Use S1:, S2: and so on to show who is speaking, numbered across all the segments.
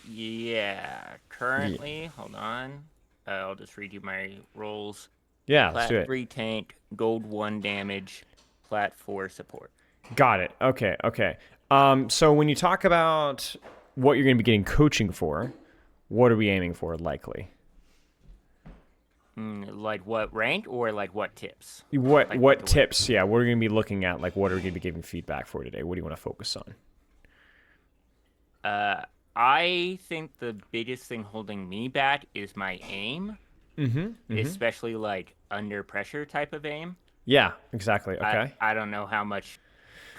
S1: Yeah,
S2: Ye-
S1: currently, hold on. I'll just read you my rolls.
S2: Yeah, let's do
S1: Plat
S2: it.
S1: 3 tank, gold 1 damage, plat 4 support.
S2: Got it. Okay, okay. So when you talk about what you're going to be getting coaching for, what are we aiming for likely?
S1: Like what rank or like what tips?
S2: What
S1: Like what
S2: what
S1: to win?
S2: tips? Yeah, what are we going to be looking at? Like, what are we going to be giving feedback for today? What do you want to focus on?
S1: Uh, I think the biggest thing holding me back is my aim, especially like under pressure type of aim.
S2: Yeah, exactly.
S1: I
S2: Okay.
S1: I don't know how much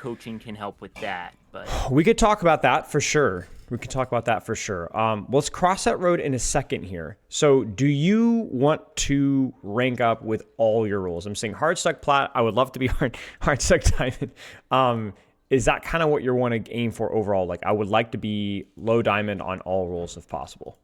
S1: coaching can help with that, but
S2: We could talk about that for sure. We could talk about that for sure. Let's cross that road in a second here. So, do you want to rank up with all your roles? I'm saying hard stuck plat. I would love to be hard stuck diamond. Is that kind of what you want to aim for overall? Like, I would like to be low diamond on all roles if possible.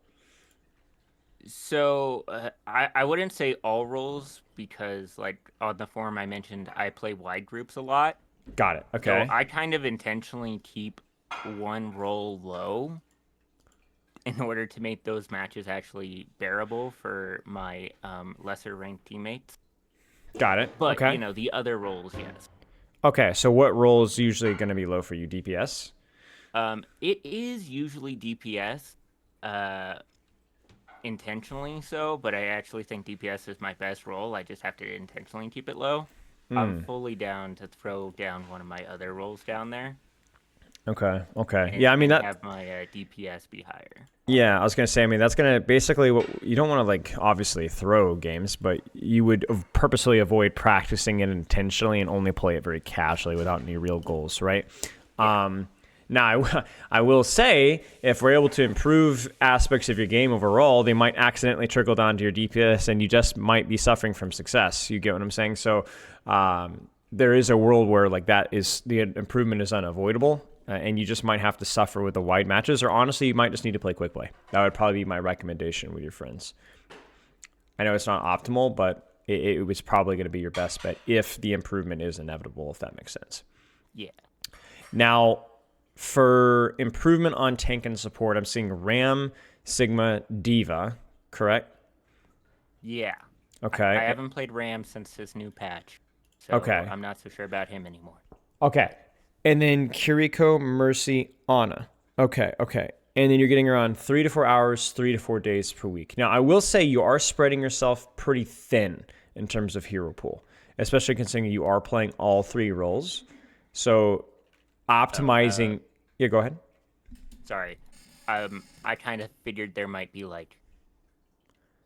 S1: I wouldn't say all roles because like on the forum I mentioned I play wide groups a lot.
S2: Got it.
S1: So
S2: Okay.
S1: I kind of intentionally keep one role low in order to make those matches actually bearable for my lesser ranked teammates.
S2: Got it.
S1: But
S2: Okay.
S1: the other roles, yes.
S2: Okay. So, what role is usually going to be low for you? DPS.
S1: It is usually DPS, uh, intentionally so, but I actually think DPS is my best role. I just have to intentionally keep it low. I'm fully down to throw down one of my other roles down there
S2: Okay. Okay.
S1: and
S2: Yeah. I mean
S1: and
S2: that.
S1: have my DPS be higher.
S2: Yeah, I was gonna say. I mean, that's gonna basically what you don't want to like. Obviously, throw games, but you would purposely avoid practicing it intentionally and only play it very casually without any real goals, right?
S1: Yeah.
S2: Now, I will say, if we're able to improve aspects of your game overall, they might accidentally trickle down to your DPS, and you just might be suffering from success. You get what I'm saying? So, there is a world where like that is the improvement is unavoidable, and you just might have to suffer with the wide matches, or honestly, you might just need to play quick play. That would probably be my recommendation with your friends. I know it's not optimal, but it was probably going to be your best bet if the improvement is inevitable, if that makes sense.
S1: Yeah.
S2: Now, for improvement on tank and support, I'm seeing Ram, Sigma, Diva, correct?
S1: Yeah. I
S2: Okay.
S1: haven't played Ram since his new patch, so
S2: Okay.
S1: I'm not so sure about him anymore.
S2: Okay. And then Kiriko, Mercy, Ana. Okay. Okay. And then you're getting around 3 to 4 hours, 3 to 4 days per week. Now, I will say you are spreading yourself pretty thin in terms of hero pool, especially considering you are playing all three roles. So
S1: Oh,
S2: optimizing. Yeah, go ahead.
S1: sorry. I kind of figured there might be like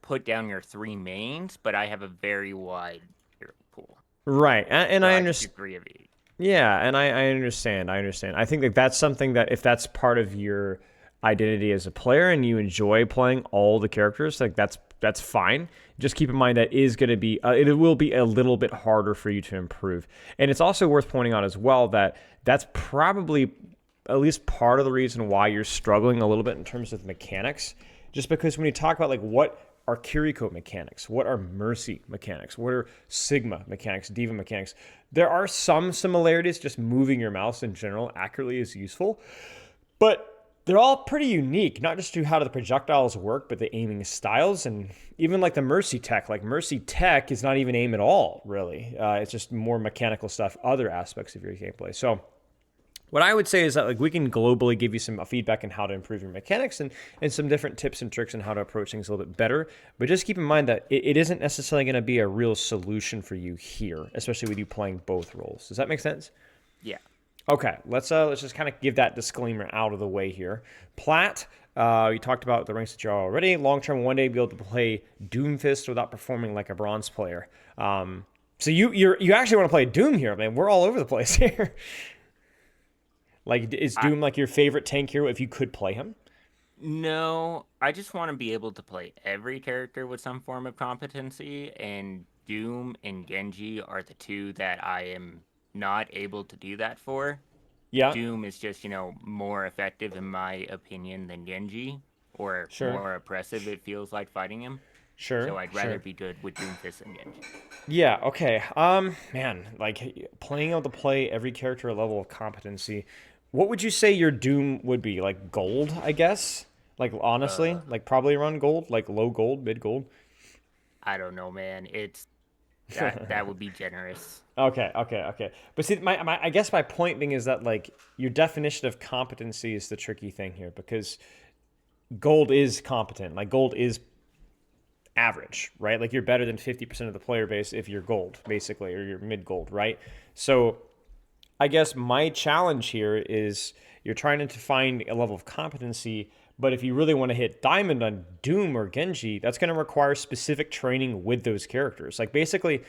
S1: put down your three mains, but I have a very wide hero pool,
S2: Right. And
S1: so
S2: I
S1: I could do
S2: understand.
S1: three of each.
S2: Yeah, and I understand. I understand. I think that that's something that if that's part of your identity as a player and you enjoy playing all the characters, like that's fine. Just keep in mind that is going to be it will be a little bit harder for you to improve. And it's also worth pointing out as well that that's probably at least part of the reason why you're struggling a little bit in terms of mechanics. Just because when you talk about like what are Kiriko mechanics? What are Mercy mechanics? What are Sigma mechanics, Diva mechanics? There are some similarities, just moving your mouse in general accurately is useful, but they're all pretty unique, not just to how the projectiles work, but the aiming styles and even like the Mercy tech. Like Mercy tech is not even aim at all, really. It's just more mechanical stuff, other aspects of your gameplay. So what I would say is that like we can globally give you some feedback on how to improve your mechanics and some different tips and tricks on how to approach things a little bit better. But just keep in mind that it isn't necessarily going to be a real solution for you here, especially with you playing both roles. Does that make sense?
S1: Yeah.
S2: Okay, let's just kind of give that disclaimer out of the way here. Plat, you talked about the ranks that you're already. Long term, one day be able to play Doomfist without performing like a bronze player. So you actually want to play Doom here, man. We're all over the place here. Like, is
S1: I
S2: Doom like your favorite tank hero if you could play him?
S1: No, I just want to be able to play every character with some form of competency, and Doom and Genji are the two that I am not able to do that for.
S2: Yeah,
S1: Doom is just, more effective in my opinion than Genji, or
S2: sure,
S1: more oppressive it feels like fighting him.
S2: sure,
S1: So I'd rather
S2: sure.
S1: be good with Doomfist than Genji.
S2: Yeah, okay. Man, like playing able to play every character level of competency. What would you say your Doom would be? Like gold, I guess? Like honestly,
S1: Uh,
S2: like probably around gold, like low gold, mid gold.
S1: I don't know, man. That would be generous.
S2: Okay. But see, I guess my point being is that like your definition of competency is the tricky thing here because gold is competent. Like gold is average, right? Like you're better than 50% of the player base if you're gold, basically, or you're mid gold, right? So I guess my challenge here is you're trying to find a level of competency, but if you really want to hit diamond on Doom or Genji, that's going to require specific training with those characters. Like basically,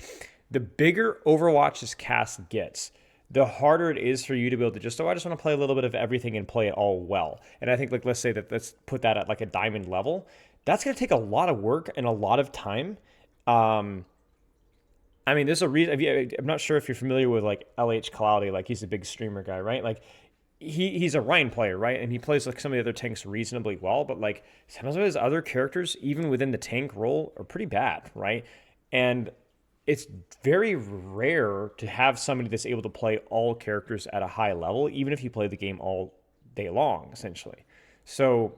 S2: the bigger Overwatch's cast gets, the harder it is for you to be able to just, oh, I just want to play a little bit of everything and play it all well. And I think, like, let's say that, let's put that at like a diamond level. That's going to take a lot of work and a lot of time. Um, I mean, there's a reason. I'm not sure if you're familiar with like LH Cloudy. Like he's a big streamer guy, right? Like he's a Rhine player, right? And he plays like some of the other tanks reasonably well. But like some of his other characters, even within the tank role, are pretty bad, right? And it's very rare to have somebody that's able to play all characters at a high level, even if you play the game all day long, essentially. So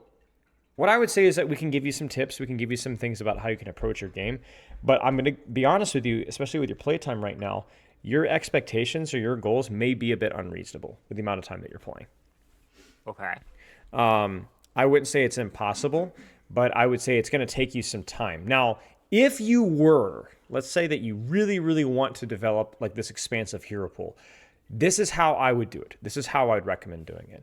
S2: what I would say is that we can give you some tips. We can give you some things about how you can approach your game. But I'm going to be honest with you, especially with your playtime right now, your expectations or your goals may be a bit unreasonable with the amount of time that you're playing.
S1: Okay.
S2: I wouldn't say it's impossible, but I would say it's going to take you some time. Now, if you were, let's say that you really, really want to develop like this expansive hero pool, this is how I would do it. This is how I'd recommend doing it.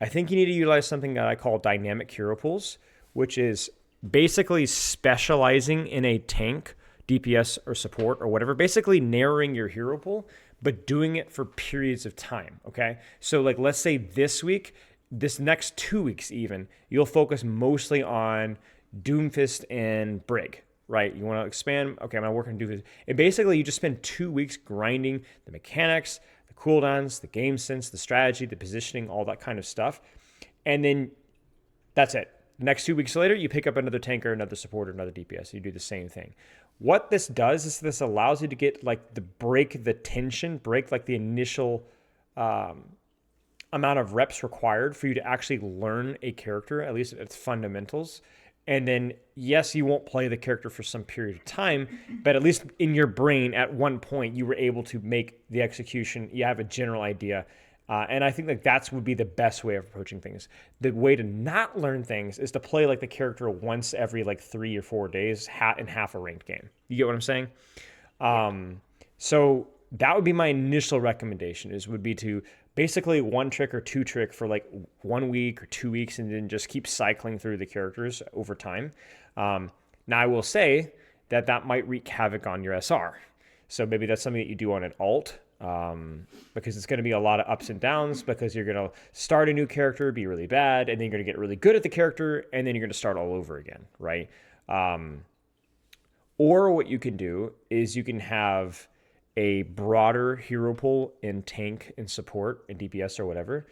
S2: I think you need to utilize something that I call dynamic hero pools, which is basically specializing in a tank, DPS, or support or whatever, basically narrowing your hero pool, but doing it for periods of time. Okay. So, like, let's say this week, this next 2 weeks, even, you'll focus mostly on Doomfist and Brig, right? You want to expand. Okay, I'm going to work on Doomfist. And basically, you just spend 2 weeks grinding the mechanics, the cooldowns, the game sense, the strategy, the positioning, all that kind of stuff. And then that's it. Next 2 weeks later, you pick up another tanker, another supporter, another DPS. You do the same thing. What this does is this allows you to get like break the tension, break like the initial amount of reps required for you to actually learn a character, at least its fundamentals. And then, yes, you won't play the character for some period of time, but at least in your brain, at one point, you were able to make the execution. You have a general idea. And I think that that's would be the best way of approaching things. The way to not learn things is to play like the character once every like 3 or 4 days in half a ranked game. You get what I'm saying?
S1: Yeah.
S2: So that would be my initial recommendation would be to basically one trick or two trick for like 1 week or 2 weeks and then just keep cycling through the characters over time. Now I will say that might wreak havoc on your SR. So maybe that's something that you do on an alt because it's going to be a lot of ups and downs because you're going to start a new character, be really bad, and then you're going to get really good at the character, and then you're going to start all over again, right? Or what you can do is you can have a broader hero pool in tank and support and DPS or whatever,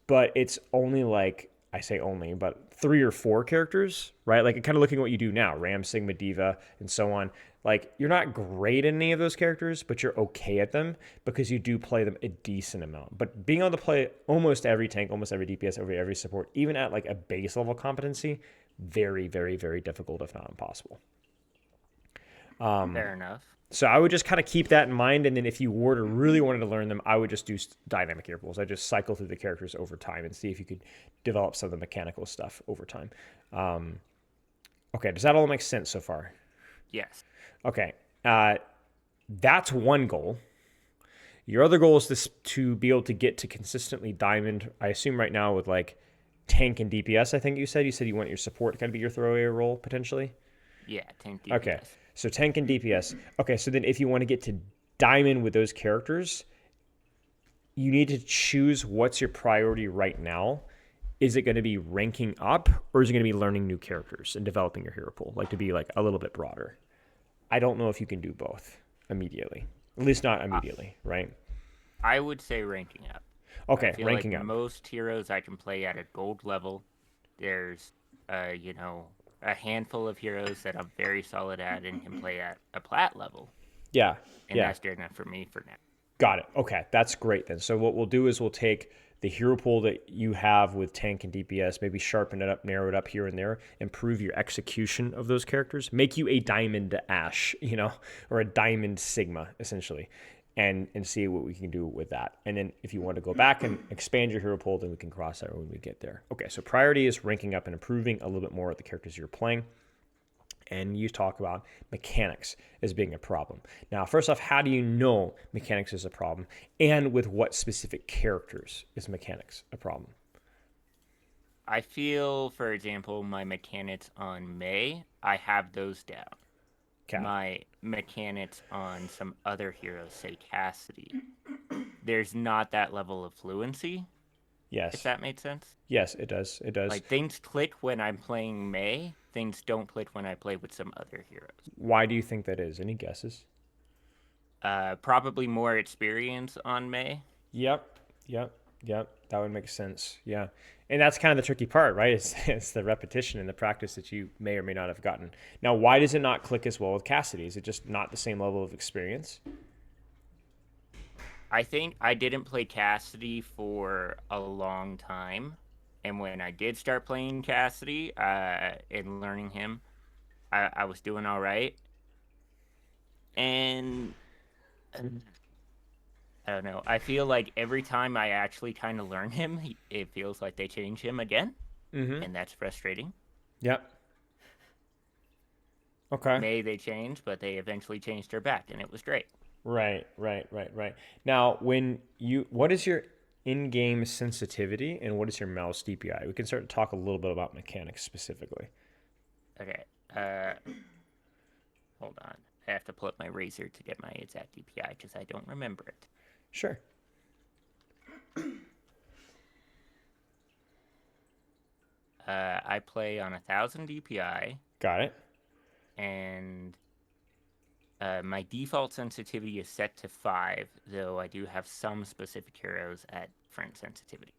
S2: but it's only like, I say only, but 3 or 4 characters, right? Like kind of looking at what you do now, Ram, Sigma, Diva, and so on. Like you're not great in any of those characters, but you're okay at them because you do play them a decent amount. But being able to play almost every tank, almost every DPS, every support, even at like a base level competency, very, very, very difficult, if not impossible.
S1: Fair enough.
S2: So I would just kind of keep that in mind, and then if you were to really wanted to learn them, I would just do dynamic hero pools. I just cycle through the characters over time and see if you could develop some of the mechanical stuff over time. Okay, does that all make sense so far?
S1: Yes.
S2: Okay, that's one goal. Your other goal is to be able to get to consistently diamond. I assume right now with like tank and DPS. I think you said you want your support to kind of be your throwaway role potentially.
S1: Yeah, tank DPS.
S2: Okay, so tank and DPS. Okay, so then if you want to get to diamond with those characters, you need to choose what's your priority right now. Is it going to be ranking up, or is it going to be learning new characters and developing your hero pool, like to be like a little bit broader? I don't know if you can do both immediately. At least not immediately, right?
S1: I would say ranking up.
S2: Okay,
S1: I feel
S2: ranking
S1: like
S2: up.
S1: most heroes I can play at a gold level. There's, a handful of heroes that I'm very solid at and can play at a plat level.
S2: Yeah,
S1: And
S2: yeah.
S1: that's good enough for me for now.
S2: Got it. Okay, that's great then. So what we'll do is we'll take the hero pool that you have with tank and DPS, maybe sharpen it up, narrow it up here and there, improve your execution of those characters, make you a diamond Ashe, or a diamond Sigma, essentially, and see what we can do with that. And then if you want to go back and expand your hero pool, then we can cross that when we get there. Okay, so priority is ranking up and improving a little bit more at the characters you're playing. And you talk about mechanics as being a problem. Now, first off, how do you know mechanics is a problem? And with what specific characters is mechanics a problem?
S1: I feel, for example, my mechanics on May, I have those down.
S2: Okay.
S1: My mechanics on some other heroes, say Cassidy, there's not that level of fluency, if
S2: Yes.
S1: that made sense.
S2: Yes, it does. It does.
S1: Like things click when I'm playing May, things don't click when I play with some other heroes.
S2: Why do you think that is? Any guesses?
S1: Probably more experience on May.
S2: Yep. Yep. Yep. That would make sense. Yeah. And that's kind of the tricky part, right? It's the repetition and the practice that you may or may not have gotten. Now, why does it not click as well with Cassidy? Is it just not the same level of experience?
S1: I think I didn't play Cassidy for a long time. And when I did start playing Cassidy and learning him, I was doing all right. And I don't know. I feel like every time I actually kind of learn him, it feels like they change him again.
S2: Mm-hmm.
S1: And that's frustrating.
S2: Yep. Okay.
S1: May they changed, but they eventually changed her back, and it was great.
S2: Right, right, right, right. Now, what is your in-game sensitivity and what is your mouse DPI? We can start to talk a little bit about mechanics specifically.
S1: Okay. Hold on. I have to pull up my razor to get my exact DPI because I don't remember it.
S2: Sure.
S1: I play on 1,000 DPI,
S2: Got it.
S1: and my default sensitivity is set to 5, though I do have some specific heroes at different sensitivity.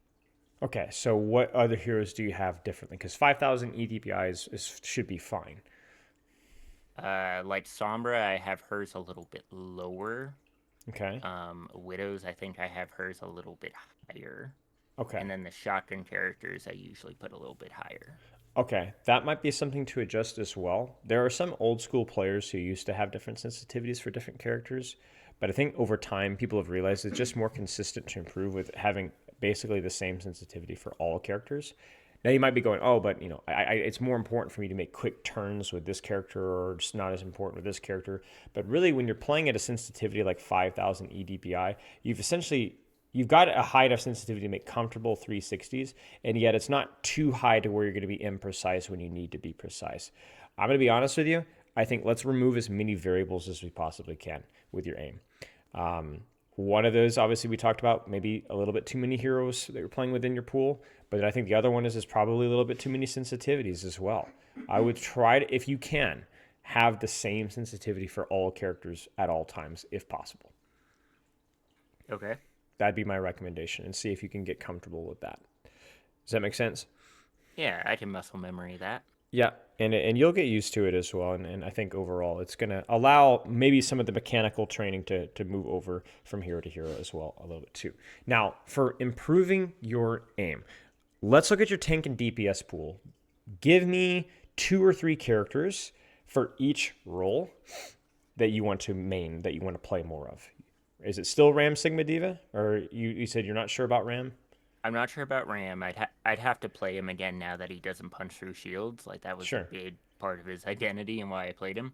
S2: Okay, so what other heroes do you have differently? Because 5,000 EDPI should be fine.
S1: Like Sombra, I have hers a little bit lower.
S2: Okay.
S1: Widows, I think I have hers a little bit higher.
S2: Okay.
S1: And then the shotgun characters, I usually put a little bit higher.
S2: Okay, that might be something to adjust as well. There are some old school players who used to have different sensitivities for different characters, but I think over time people have realized it's just more consistent to improve with having basically the same sensitivity for all characters. Now you might be going, oh, but it's more important for me to make quick turns with this character, or just not as important with this character. But really, when you're playing at a sensitivity like 5,000 EDPI, you've got a high enough sensitivity to make comfortable 360s, and yet it's not too high to where you're going to be imprecise when you need to be precise. I'm going to be honest with you. I think let's remove as many variables as we possibly can with your aim. One of those, obviously, we talked about maybe a little bit too many heroes that you're playing within your pool, but I think the other one is probably a little bit too many sensitivities as well. I would try to, if you can, have the same sensitivity for all characters at all times, if possible.
S1: Okay.
S2: That'd be my recommendation, and see if you can get comfortable with that. Does that make sense?
S1: Yeah, I can muscle memory that.
S2: Yeah, and you'll get used to it as well. And I think overall it's going to allow maybe some of the mechanical training to move over from hero to hero as well a little bit too. Now, for improving your aim, let's look at your tank and DPS pool. Give me 2 or 3 characters for each role that you want to main, that you want to play more of. Is it still Ram Sigma Diva? Or you said you're not sure about Ram?
S1: I'm not sure about Ram. I'd have to play him again now that he doesn't punch through shields. Like that was a
S2: Sure.
S1: big part of his identity and why I played him.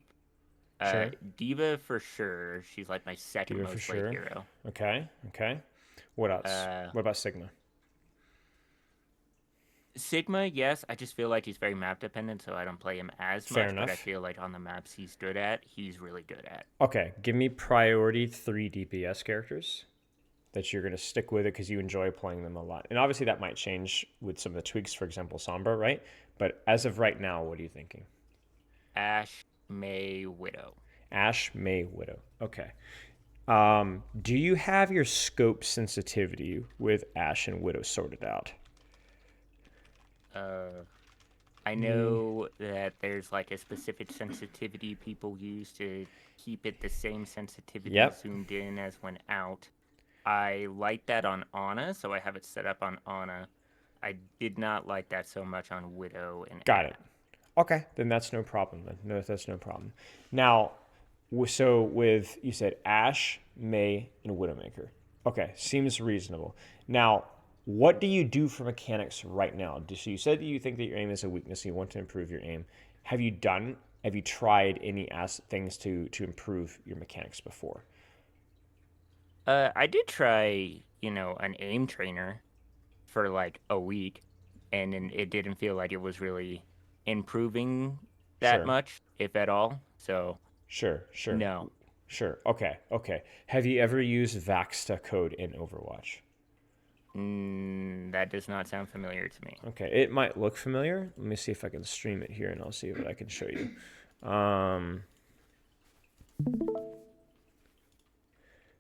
S2: Sure.
S1: Diva for sure. She's like my second
S2: Diva for
S1: most played
S2: sure.
S1: hero.
S2: Okay. Okay. What else? What about Sigma?
S1: Sigma, yes. I just feel like he's very map dependent, so I don't play him as
S2: Fair
S1: much.
S2: enough.
S1: But I feel like on the maps he's good at, he's really good at.
S2: Okay. Give me priority 3 DPS characters that you're going to stick with it because you enjoy playing them a lot. And obviously that might change with some of the tweaks, for example, Sombra, right? But as of right now, what are you thinking?
S1: Ashe, May, Widow.
S2: Ashe, May, Widow. Okay. Do you have your scope sensitivity with Ashe and Widow sorted out?
S1: I know that there's like a specific sensitivity people use to keep it the same sensitivity
S2: Yep.
S1: zoomed in as when out. I like that on Ana, so I have it set up on Ana. I did not like that so much on Widow and
S2: Got it.
S1: Ashe.
S2: Okay, then that's no problem. Then no, that's no problem. Now, so with you said Ashe, May, and Widowmaker. Okay, seems reasonable. Now, what do you do for mechanics right now? So you said that you think that your aim is a weakness, and you want to improve your aim. Have you done? Have you tried any things to improve your mechanics before?
S1: I did try, an aim trainer for like a week, and then it didn't feel like it was really improving that
S2: Sure,
S1: much, if at all. So,
S2: sure, sure,
S1: no.
S2: sure. Okay, okay. Have you ever used Vaxta code in Overwatch?
S1: That does not sound familiar to me.
S2: Okay, it might look familiar. Let me see if I can stream it here and I'll see what I can show you. Um,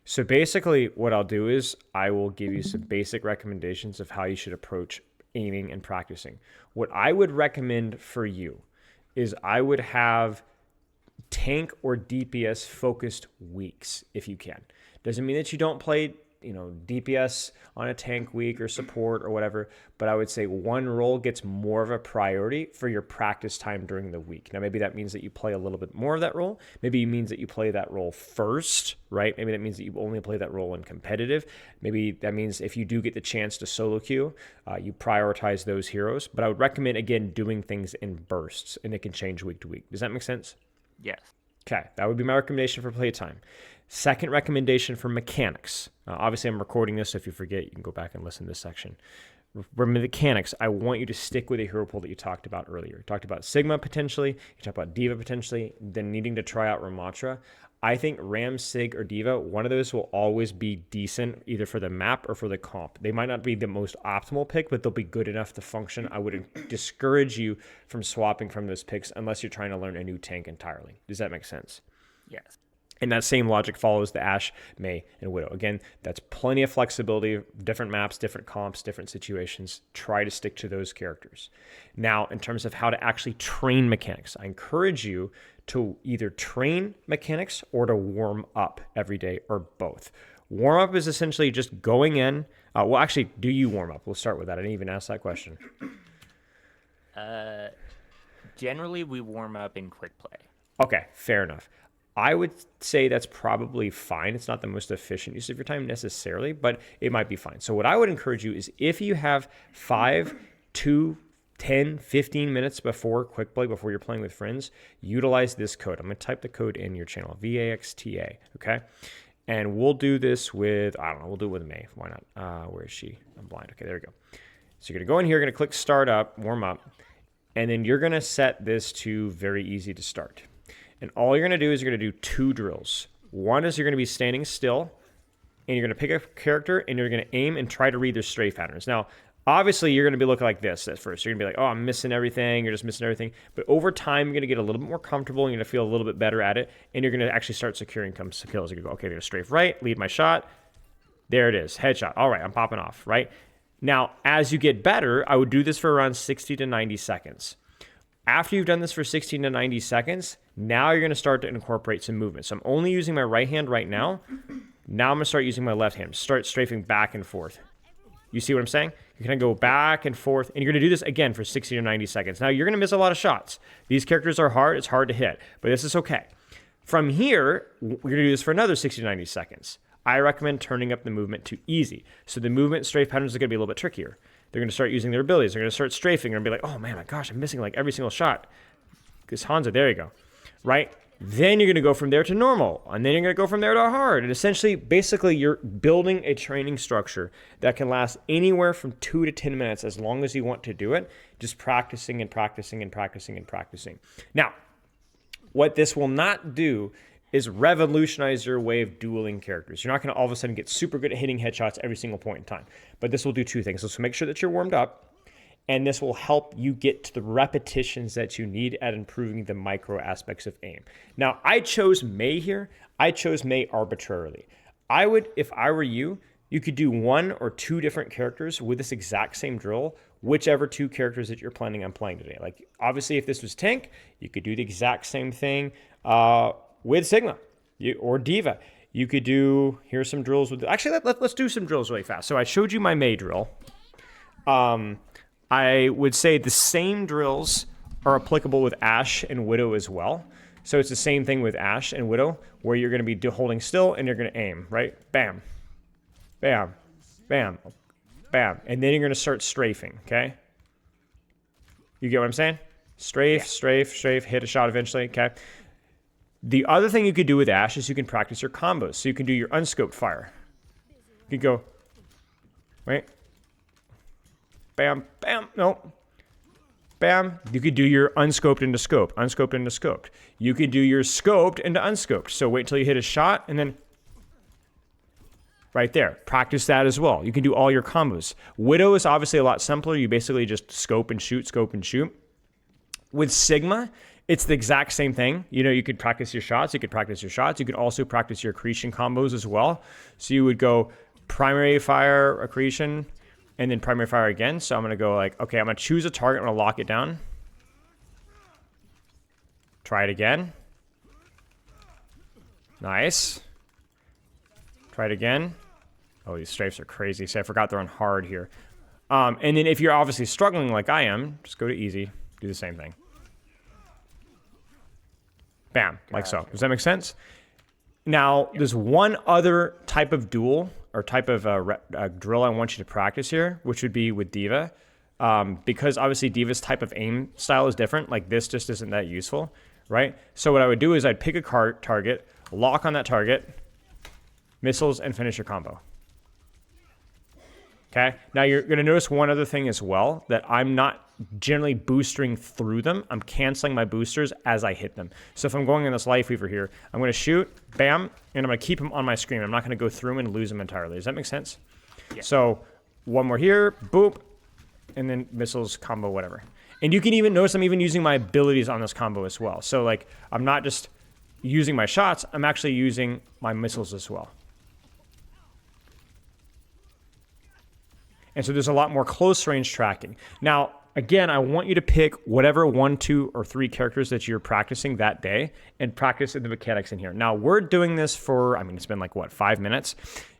S2: so basically, what I'll do is I will give you some basic recommendations of how you should approach aiming and practicing. What I would recommend for you is I would have tank or DPS focused weeks if you can. Doesn't mean that you don't play, DPS on a tank week or support or whatever, but I would say one role gets more of a priority for your practice time during the week. Now, maybe that means that you play a little bit more of that role. Maybe it means that you play that role first, right? Maybe that means that you only play that role in competitive. Maybe that means if you do get the chance to solo queue, you prioritize those heroes. But I would recommend, again, doing things in bursts, and it can change week to week. Does that make sense?
S1: Yes.
S2: Okay, that would be my recommendation for playtime. Second recommendation for mechanics. Obviously, I'm recording this, so if you forget, you can go back and listen to this section. For mechanics, I want you to stick with a hero pool that you talked about earlier. You talked about Sigma potentially, you talked about Diva potentially, then needing to try out Ramatra. I think Ram, Sig, or Diva, one of those will always be decent, either for the map or for the comp. They might not be the most optimal pick, but they'll be good enough to function. I would discourage you from swapping from those picks unless you're trying to learn a new tank entirely. Does that make sense?
S1: Yes.
S2: And that same logic follows the Ashe, May, and Widow. Again, that's plenty of flexibility, different maps, different comps, different situations. Try to stick to those characters. Now, in terms of how to actually train mechanics, I encourage you to either train mechanics or to warm up every day or both. Warm up is essentially just going in. Well, actually, do you warm up? We'll start with that. I didn't even ask that question.
S1: Uh, Generally we warm up in quick play.
S2: Okay, fair enough. I would say that's probably fine. It's not the most efficient use of your time necessarily, but it might be fine. So what I would encourage you is if you have 5 to 10, 15 minutes before quick play, before you're playing with friends, utilize this code. I'm going to type the code in your channel, VAXTA, okay? And we'll do this with, I don't know, we'll do it with May. Why not? Where is she? I'm blind. Okay, there we go. So you're going to go in here, you're going to click start up, warm up, and then you're going to set this to very easy to start. And all you're going to do is you're going to do 2 drills. One is you're going to be standing still, and you're going to pick a character, and you're going to aim and try to read their strafe patterns. Now, obviously, you're going to be looking like this at first. You're going to be like, oh, I'm missing everything. You're just missing everything. But over time, you're going to get a little bit more comfortable. And you're going to feel a little bit better at it, and you're going to actually start securing kills. You're going to go, okay, they're going to strafe right, lead my shot. There it is, headshot. All right, I'm popping off, right? Now, as you get better, I would do this for around 60 to 90 seconds. After you've done this for 60 to 90 seconds, now you're going to start to incorporate some movement. So I'm only using my right hand right now. Now I'm going to start using my left hand. Start strafing back and forth. You see what I'm saying? You're going to go back and forth, and you're going to do this again for 60 to 90 seconds. Now, you're going to miss a lot of shots. These characters are hard. It's hard to hit, but this is okay. From here, we're going to do this for another 60 to 90 seconds. I recommend turning up the movement to easy. So the movement strafe patterns are going to be a little bit trickier. They're going to start using their abilities. They're going to start strafing. They're going to be like, oh, man, my gosh, I'm missing like every single shot. Because Hanzo, there you go. Right? Then you're going to go from there to normal. And then you're going to go from there to hard. And essentially, basically, you're building a training structure that can last anywhere from 2 to 10 minutes as long as you want to do it. Just practicing and practicing and practicing and practicing. Now, what this will not do is revolutionize your way of dueling characters. You're not going to all of a sudden get super good at hitting headshots every single point in time. But this will do 2 things. So make sure that you're warmed up, and this will help you get to the repetitions that you need at improving the micro aspects of aim. Now, I chose May here. I chose May arbitrarily. I would, if I were you, you could do 1 or 2 different characters with this exact same drill, whichever 2 characters that you're planning on playing today. Like, obviously, if this was tank, you could do the exact same thing with Sigma or Diva. You could do, here's some drills with, actually, let's do some drills really fast. So I showed you my May drill. I would say the same drills are applicable with Ashe and Widow as well. So it's the same thing with Ashe and Widow, where you're going to be holding still and you're going to aim, right? Bam, bam, bam, bam. And then you're going to start strafing, okay? You get what I'm saying? Strafe, strafe, strafe, hit a shot eventually, okay? The other thing you could do with Ashe is you can practice your combos. So you can do your unscoped fire. You could go, right? Bam, bam, no. Bam. You could do your unscoped into scoped, unscoped into scoped. You could do your scoped into unscoped. So wait till you hit a shot and then right there. Practice that as well. You can do all your combos. Widow is obviously a lot simpler. You basically just scope and shoot, scope and shoot. With Sigma, it's the exact same thing. You know, you could practice your shots. You could practice your shots. You could also practice your accretion combos as well. So you would go primary fire, accretion, and then primary fire again. So I'm going to go like, okay, I'm going to choose a target. I'm going to lock it down. Try it again. Nice. Try it again. Oh, these strafes are crazy. See, I forgot they're on hard here. And then if you're obviously struggling like I am, just go to easy. Do the same thing. Bam, like so. Does that make sense? Now, there's one other type of duel or type of drill I want you to practice here, which would be with D.Va. Because obviously D.Va's type of aim style is different. Like this just isn't that useful, right? So what I would do is I'd pick a target, lock on that target, missiles, and finish your combo. Okay? Now you're going to notice one other thing as well, that I'm not generally boosting through them. I'm canceling my boosters as I hit them. So if I'm going on this Life Weaver here, I'm going to shoot, bam, and I'm going to keep them on my screen. I'm not going to go through them and lose them entirely. Does that make sense? Yeah. So one more here, boop, and then missiles, combo, whatever. And you can even notice I'm even using my abilities on this combo as well. So like I'm not just using my shots, I'm actually using my missiles as well. And so there's a lot more close range tracking. Now, again, I want you to pick whatever 1, 2, or 3 characters that you're practicing that day and practice the mechanics in here. Now, we're doing this for, I mean, it's been like, what, 5 minutes?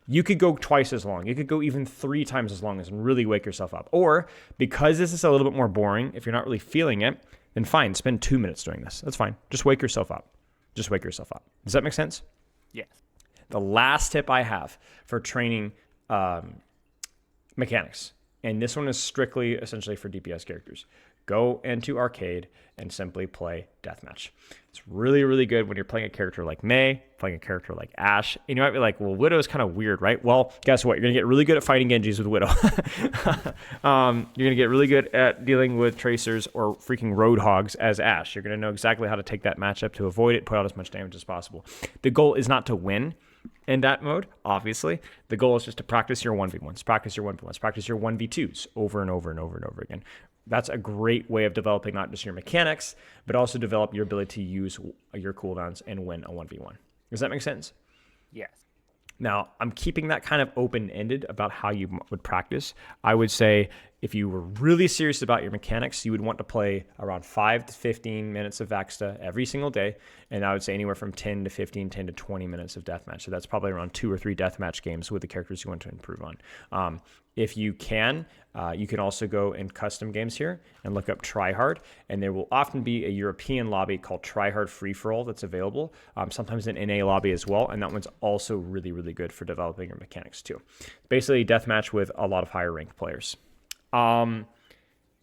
S2: You could go twice as long. You could go even 3 times as long and really wake yourself up. Or, because this is a little bit more boring, if you're not really feeling it, then fine, spend 2 minutes doing this. That's fine. Just wake yourself up. Just wake yourself up. Does that make sense?
S1: Yes.
S2: The last tip I have for training mechanics, and this one is strictly essentially for DPS characters. Go into arcade and simply play deathmatch. It's really, really good when you're playing a character like Mei, playing a character like Ashe. And you might be like, well, Widow is kind of weird, right? Well, guess what? You're going to get really good at fighting Genjis with Widow. You're going to get really good at dealing with Tracers or freaking Roadhogs as Ashe. You're going to know exactly how to take that matchup to avoid it, put out as much damage as possible. The goal is not to win in that mode, obviously. The goal is just to practice your 1v1s, practice your 1v1s, practice your 1v2s over and over and over and over again. That's a great way of developing not just your mechanics, but also develop your ability to use your cooldowns and win a 1v1. Does that make sense?
S1: Yes.
S2: Now, I'm keeping that kind of open-ended about how you would practice. I would say if you were really serious about your mechanics, you would want to play around 5 to 15 minutes of Vaxta every single day. And I would say anywhere from 10 to 15, 10 to 20 minutes of deathmatch. So that's probably around 2 or 3 deathmatch games with the characters you want to improve on. If you can also go in custom games here and look up Tryhard, and there will often be a European lobby called Tryhard Free For All that's available. Sometimes an NA lobby as well, and that one's also really, really good for developing your mechanics too. Basically, deathmatch with a lot of higher ranked players.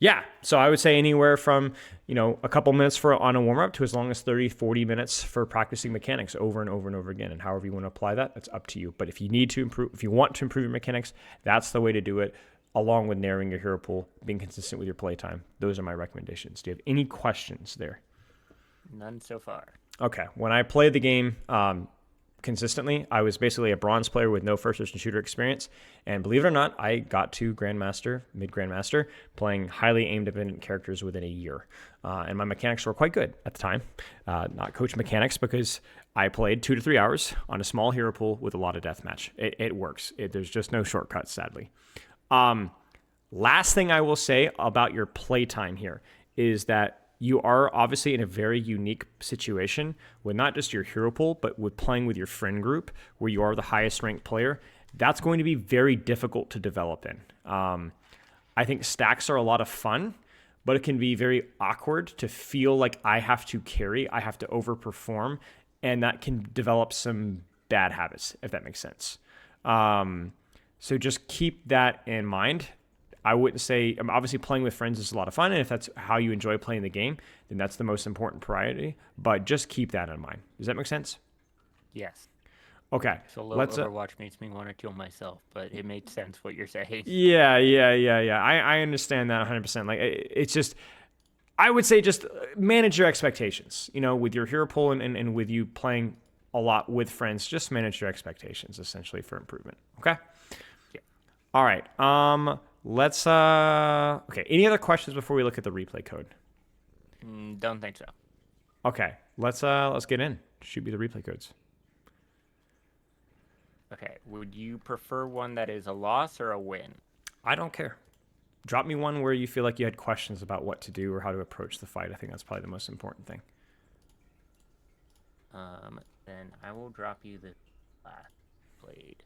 S2: Yeah, so I would say anywhere from, a couple minutes on a warm-up to as long as 30, 40 minutes for practicing mechanics over and over and over again. And however you want to apply that, that's up to you. But if you want to improve your mechanics, that's the way to do it, along with narrowing your hero pool, being consistent with your playtime. Those are my recommendations. Do you have any questions there?
S1: None so far.
S2: Okay, when I played the game consistently, I was basically a bronze player with no first-person shooter experience, and believe it or not, I got to Grandmaster, mid-Grandmaster, playing highly aim-dependent characters within a year, and my mechanics were quite good at the time. Not coach mechanics, because I played 2 to 3 hours on a small hero pool with a lot of deathmatch. It works. There's just no shortcuts, sadly. Last thing I will say about your playtime here is that you are obviously in a very unique situation with not just your hero pool, but with playing with your friend group where you are the highest ranked player. That's going to be very difficult to develop in. I think stacks are a lot of fun, but it can be very awkward to feel like I have to carry, I have to overperform, and that can develop some bad habits, if that makes sense. So just keep that in mind. I wouldn't say, obviously playing with friends is a lot of fun, and if that's how you enjoy playing the game, then that's the most important priority, but just keep that in mind. Does that make sense?
S1: Yes.
S2: Okay,
S1: Solo
S2: let's...
S1: Overwatch makes me want to kill myself, but it made sense what you're saying.
S2: Yeah. I understand that 100%. Like, it's just, I would say just manage your expectations, with your hero pool and with you playing a lot with friends, just manage your expectations essentially for improvement. Okay?
S1: Yeah.
S2: All right. Let's okay, any other questions before we look at the replay code?
S1: Don't think so.
S2: Okay. Let's get in. Shoot me the replay codes.
S1: Okay. Would you prefer one that is a loss or a win?
S2: I don't care. Drop me one where you feel like you had questions about what to do or how to approach the fight. I think that's probably the most important thing.
S1: Then I will drop you the last blade.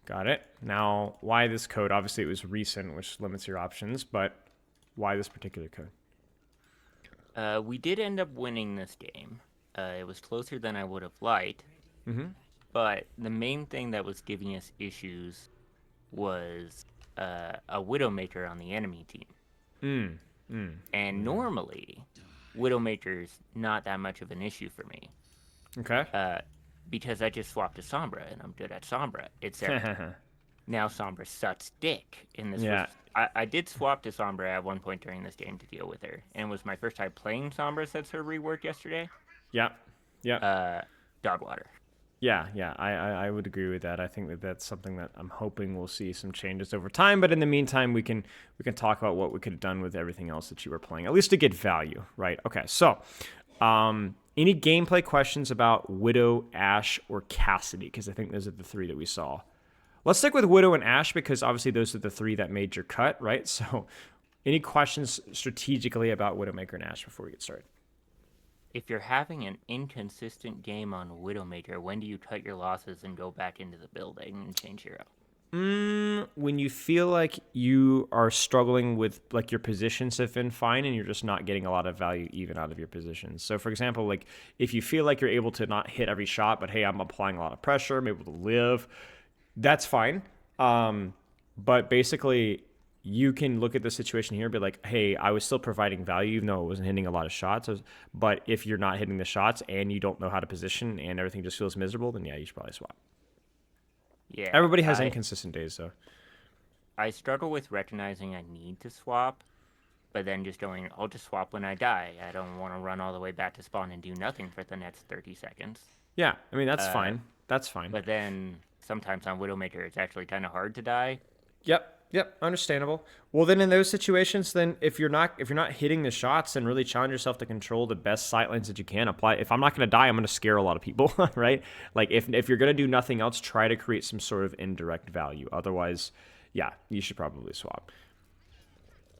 S2: Got it. Now, why this code? Obviously, it was recent, which limits your options, but why this particular code?
S1: We did end up winning this game. It was closer than I would have liked. But the main thing that was giving us issues was a Widowmaker on the enemy team. And normally, Widowmaker's not that much of an issue for me.
S2: Okay.
S1: Because I just swapped to Sombra, and I'm good at Sombra. It's now Sombra sucks dick in this.
S2: Yeah.
S1: I did swap to Sombra at one point during this game to deal with her, and it was my first time playing Sombra since her rework yesterday.
S2: Yeah.
S1: Dog water.
S2: Yeah. I would agree with that. I think that that's something that I'm hoping we'll see some changes over time. But in the meantime, we can talk about what we could have done with everything else that you were playing, at least to get value, right? Okay. So, any gameplay questions about Widow, Ashe, or Cassidy? Because I think those are the three that we saw. Let's stick with Widow and Ashe because obviously those are the three that made your cut, right? So, any questions strategically about Widowmaker and Ashe before we get started?
S1: If you're having an inconsistent game on Widowmaker, when do you cut your losses and go back into the building and change hero?
S2: When you feel like you are struggling with, like, your positions have been fine and you're just not getting a lot of value even out of your positions. So, for example, like, if you feel like you're able to not hit every shot, but hey, I'm applying a lot of pressure, I'm able to live, that's fine. But basically, you can look at the situation here and be like, hey, I was still providing value even though I wasn't hitting a lot of shots. But if you're not hitting the shots and you don't know how to position and everything just feels miserable, then yeah, you should probably swap.
S1: Yeah.
S2: Everybody has inconsistent days, though.
S1: I struggle with recognizing I need to swap, but then just going, I'll just swap when I die. I don't want to run all the way back to spawn and do nothing for the next 30 seconds.
S2: Yeah, I mean, that's fine. That's fine.
S1: But then sometimes on Widowmaker, it's actually kind of hard to die.
S2: Yep, understandable. Well, then in those situations, then if you're not hitting the shots, then really challenge yourself to control the best sightlines that you can. Apply. If I'm not going to die, I'm going to scare a lot of people, right? Like if you're going to do nothing else, try to create some sort of indirect value. Otherwise, yeah, you should probably swap.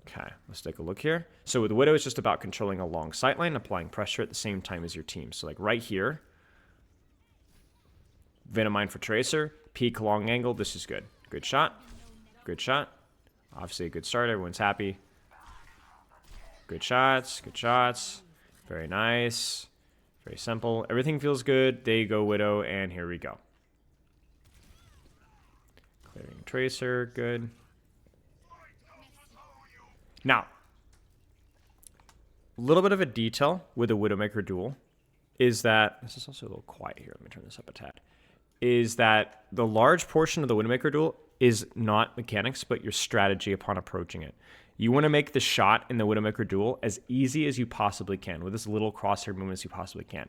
S2: Okay, let's take a look here. So with Widow, it's just about controlling a long sightline, applying pressure at the same time as your team. So like right here, Venomine for Tracer, peek long angle. This is good. Good shot. Good shot. Obviously a good start. Everyone's happy. Good shots. Good shots. Very nice. Very simple. Everything feels good. There you go, Widow. And here we go. Clearing Tracer. Good. Now, a little bit of a detail with the Widowmaker duel is that... This is also a little quiet here. Let me turn this up a tad. Is that the large portion of the Widowmaker duel is not mechanics, but your strategy upon approaching it. You want to make the shot in the Widowmaker duel as easy as you possibly can, with as little crosshair movement as you possibly can.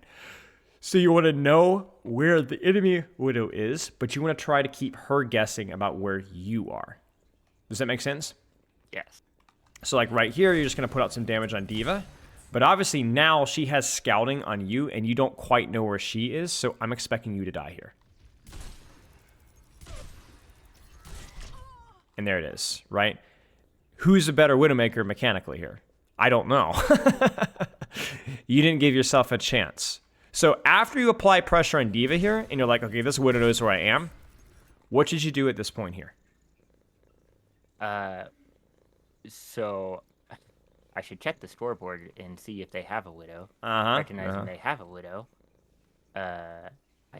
S2: So you want to know where the enemy Widow is, but you want to try to keep her guessing about where you are. Does that make sense?
S1: Yes.
S2: So like right here, you're just going to put out some damage on Diva. But obviously now she has scouting on you, and you don't quite know where she is, so I'm expecting you to die here. And there it is, right? Who's a better Widowmaker mechanically here? I don't know. You didn't give yourself a chance. So after you apply pressure on D.Va here, and you're like, okay, this Widow knows where I am, what should you do at this point here?
S1: So I should check the scoreboard and see if they have a Widow.
S2: Uh-huh.
S1: Recognizing they have a Widow, I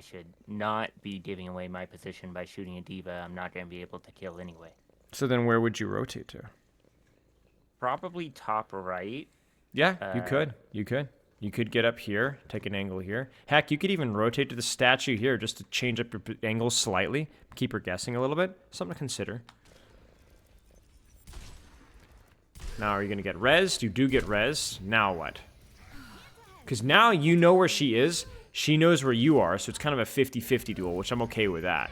S1: should not be giving away my position by shooting a D.Va I'm not going to be able to kill anyway.
S2: So then where would you rotate to?
S1: Probably top right.
S2: Yeah, you could. You could. You could get up here, take an angle here. Heck, you could even rotate to the statue here just to change up your angle slightly. Keep her guessing a little bit. Something to consider. Now, are you going to get rezzed? You do get rezzed. Now what? Because now you know where she is. She knows where you are, so it's kind of a 50-50 duel, which I'm okay with that.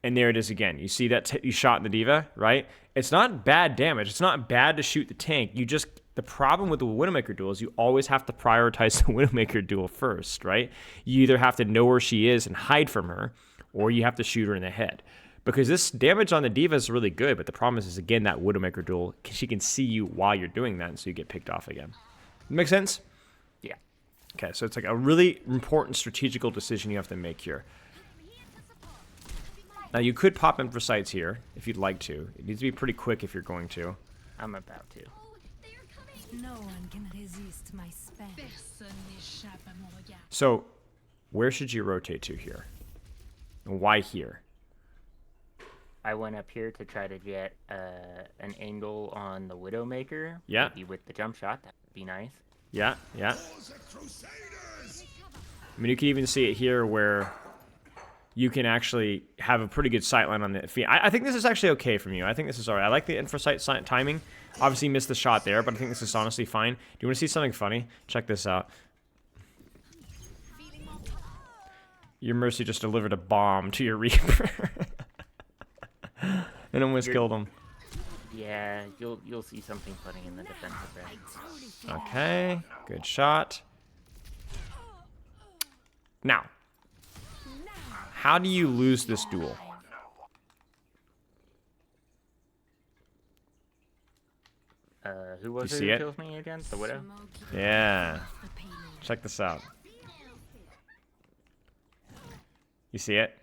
S2: And there it is again. You see that you shot in the D.Va, right? It's not bad damage. It's not bad to shoot the tank. You just, the problem with the Widowmaker duel is you always have to prioritize the Widowmaker duel first, right? You either have to know where she is and hide from her, or you have to shoot her in the head. Because this damage on the D.Va is really good, but the problem is again, that Widowmaker duel, she can see you while you're doing that, and so you get picked off again. Make sense?
S1: Yeah.
S2: Okay, so it's like a really important strategical decision you have to make here. Now, you could pop in for sights here, if you'd like to. It needs to be pretty quick if you're going to.
S1: I'm about to.
S3: No one can resist my spell.
S2: So, where should you rotate to here? And why here?
S1: I went up here to try to get an angle on the Widowmaker.
S2: Yeah.
S1: Maybe with the jump shot. That would be nice.
S2: Yeah, yeah. I mean, you can even see it here where you can actually have a pretty good sightline on the feet. I think this is actually okay from you. I think this is all right. I like the infrasight timing. Obviously, you missed the shot there, but I think this is honestly fine. Do you want to see something funny? Check this out. Your Mercy just delivered a bomb to your Reaper. And almost killed him.
S1: Yeah, you'll see something funny in the defensive there.
S2: Okay, good shot. Now, how do you lose this duel?
S1: Who was
S2: You
S1: it
S2: see
S1: who
S2: it?
S1: kills me again? The Widow?
S2: Yeah. Check this out. You see it?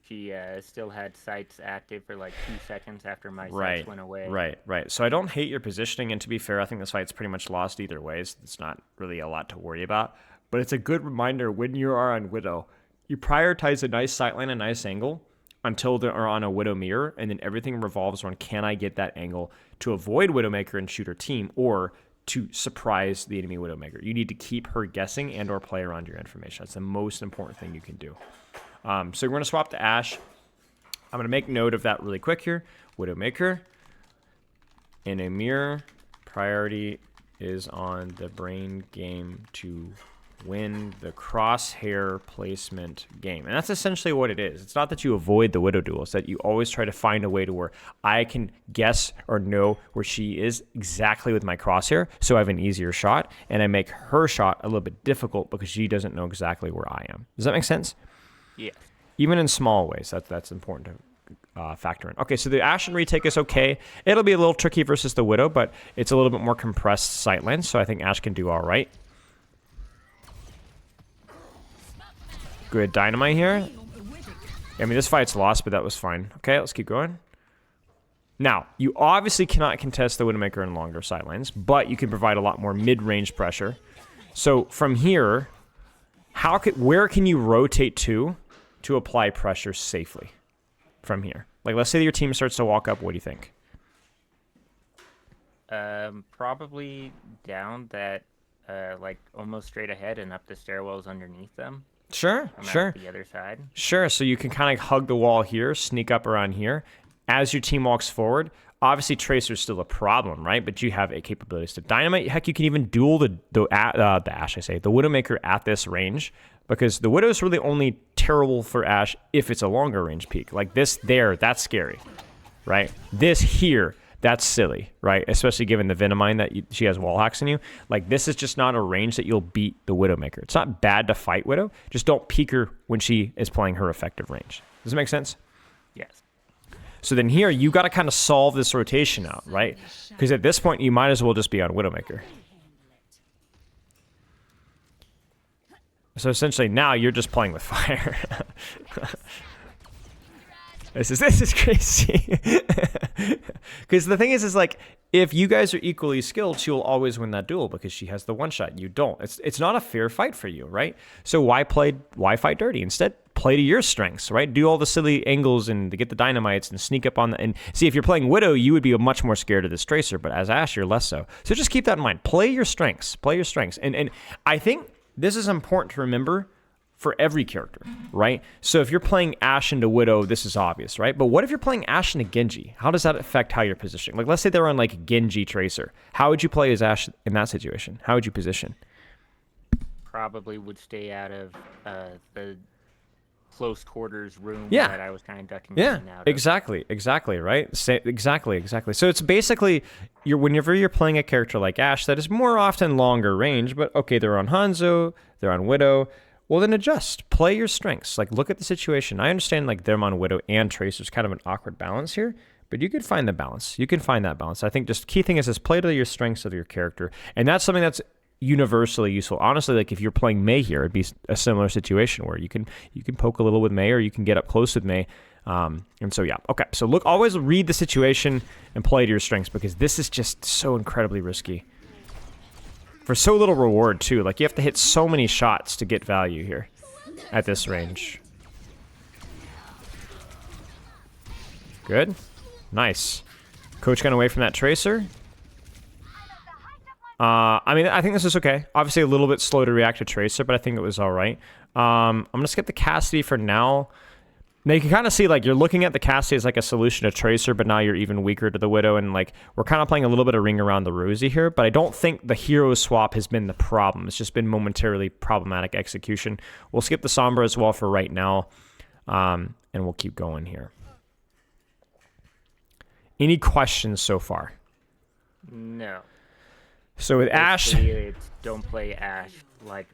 S1: She still had sights active for like 2 seconds after my sights went away.
S2: Right. So I don't hate your positioning, and to be fair, I think this fight's pretty much lost either way. So it's not really a lot to worry about. But it's a good reminder when you are on Widow, you prioritize a nice sightline, a nice angle, until they are on a Widow mirror, and then everything revolves around, can I get that angle to avoid Widowmaker and shoot her team, or to surprise the enemy Widowmaker? You need to keep her guessing and or play around your information. That's the most important thing you can do. So we're going to swap to Ashe. I'm going to make note of that really quick here. Widowmaker in a mirror. Priority is on the brain game to win the crosshair placement game. And that's essentially what it is. It's not that you avoid the Widow duel. It's that you always try to find a way to where I can guess or know where she is exactly with my crosshair, so I have an easier shot, and I make her shot a little bit difficult because she doesn't know exactly where I am. Does that make sense?
S1: Yeah.
S2: Even in small ways, that's important to factor in. Okay, so the Ashe and retake is okay. It'll be a little tricky versus the Widow, but it's a little bit more compressed sightlines, so I think Ashe can do all right. Good dynamite here. I mean, this fight's lost, but that was fine. Okay, let's keep going. Now, you obviously cannot contest the Widowmaker in longer sightlines, but you can provide a lot more mid-range pressure. So from here, where can you rotate to apply pressure safely from here? Like, let's say that your team starts to walk up. What do you think?
S1: Probably down that, like almost straight ahead and up the stairwells underneath them.
S2: Sure.
S1: The other side.
S2: Sure. So you can kind of hug the wall here, sneak up around here. As your team walks forward, obviously Tracer's still a problem, right? But you have a capabilities to dynamite. Heck, you can even duel the Ashe, the Widowmaker at this range, because the Widow is really only terrible for Ashe if it's a longer range peak. Like this there, that's scary, right? This here, that's silly, right? Especially given the Venomine that she has wall hacks in you. Like, this is just not a range that you'll beat the Widowmaker. It's not bad to fight Widow. Just don't peek her when she is playing her effective range. Does it make sense?
S1: Yes.
S2: So then here, you got to kind of solve this rotation out, right? Because at this point, you might as well just be on Widowmaker. So essentially, now you're just playing with fire. This is crazy. Because the thing is like, if you guys are equally skilled, she will always win that duel because she has the one shot. You don't. It's not a fair fight for you, right? So why fight dirty? Instead, play to your strengths, right? Do all the silly angles and to get the dynamites and sneak up on the, and see, if you're playing Widow, you would be much more scared of this Tracer, but as Ashe, you're less so. So just keep that in mind. Play your strengths. Play your strengths. And I think this is important to remember for every character, right? So if you're playing Ashe into Widow, this is obvious, right? But what if you're playing Ashe into Genji? How does that affect how you're positioning? Like, let's say they're on like Genji Tracer. How would you play as Ashe in that situation? How would you position?
S1: Probably would stay out of the close quarters room
S2: Yeah.
S1: that I was kind of ducking
S2: Yeah,
S1: in and out of.
S2: exactly, right? Exactly. So it's basically, whenever you're playing a character like Ashe that is more often longer range, but okay, they're on Hanzo, they're on Widow, well then adjust. Play your strengths. Like, look at the situation. I understand like them on Widow and Tracer is kind of an awkward balance here, but you can find the balance. You can find that balance. I think just key thing is play to your strengths of your character, and that's something that's universally useful. Honestly, like if you're playing Mei here, it'd be a similar situation where you can poke a little with Mei, or you can get up close with Mei. And so yeah, okay. So look, always read the situation and play to your strengths, because this is just so incredibly risky for so little reward too. Like, you have to hit so many shots to get value here at this range. Good, nice. Coach got away from that Tracer. I mean, I think this is okay. Obviously a little bit slow to react to Tracer, but I think it was all right. I'm going to skip the Cassidy for now. Now you can kind of see, like, you're looking at the Cassidy as like a solution to Tracer, but now you're even weaker to the Widow, and like, we're kind of playing a little bit of ring around the rosy here, but I don't think the hero swap has been the problem. It's just been momentarily problematic execution. We'll skip the Sombra as well for right now, and we'll keep going here. Any questions so far?
S1: No.
S2: So with Ashe,
S1: It's don't play Ashe like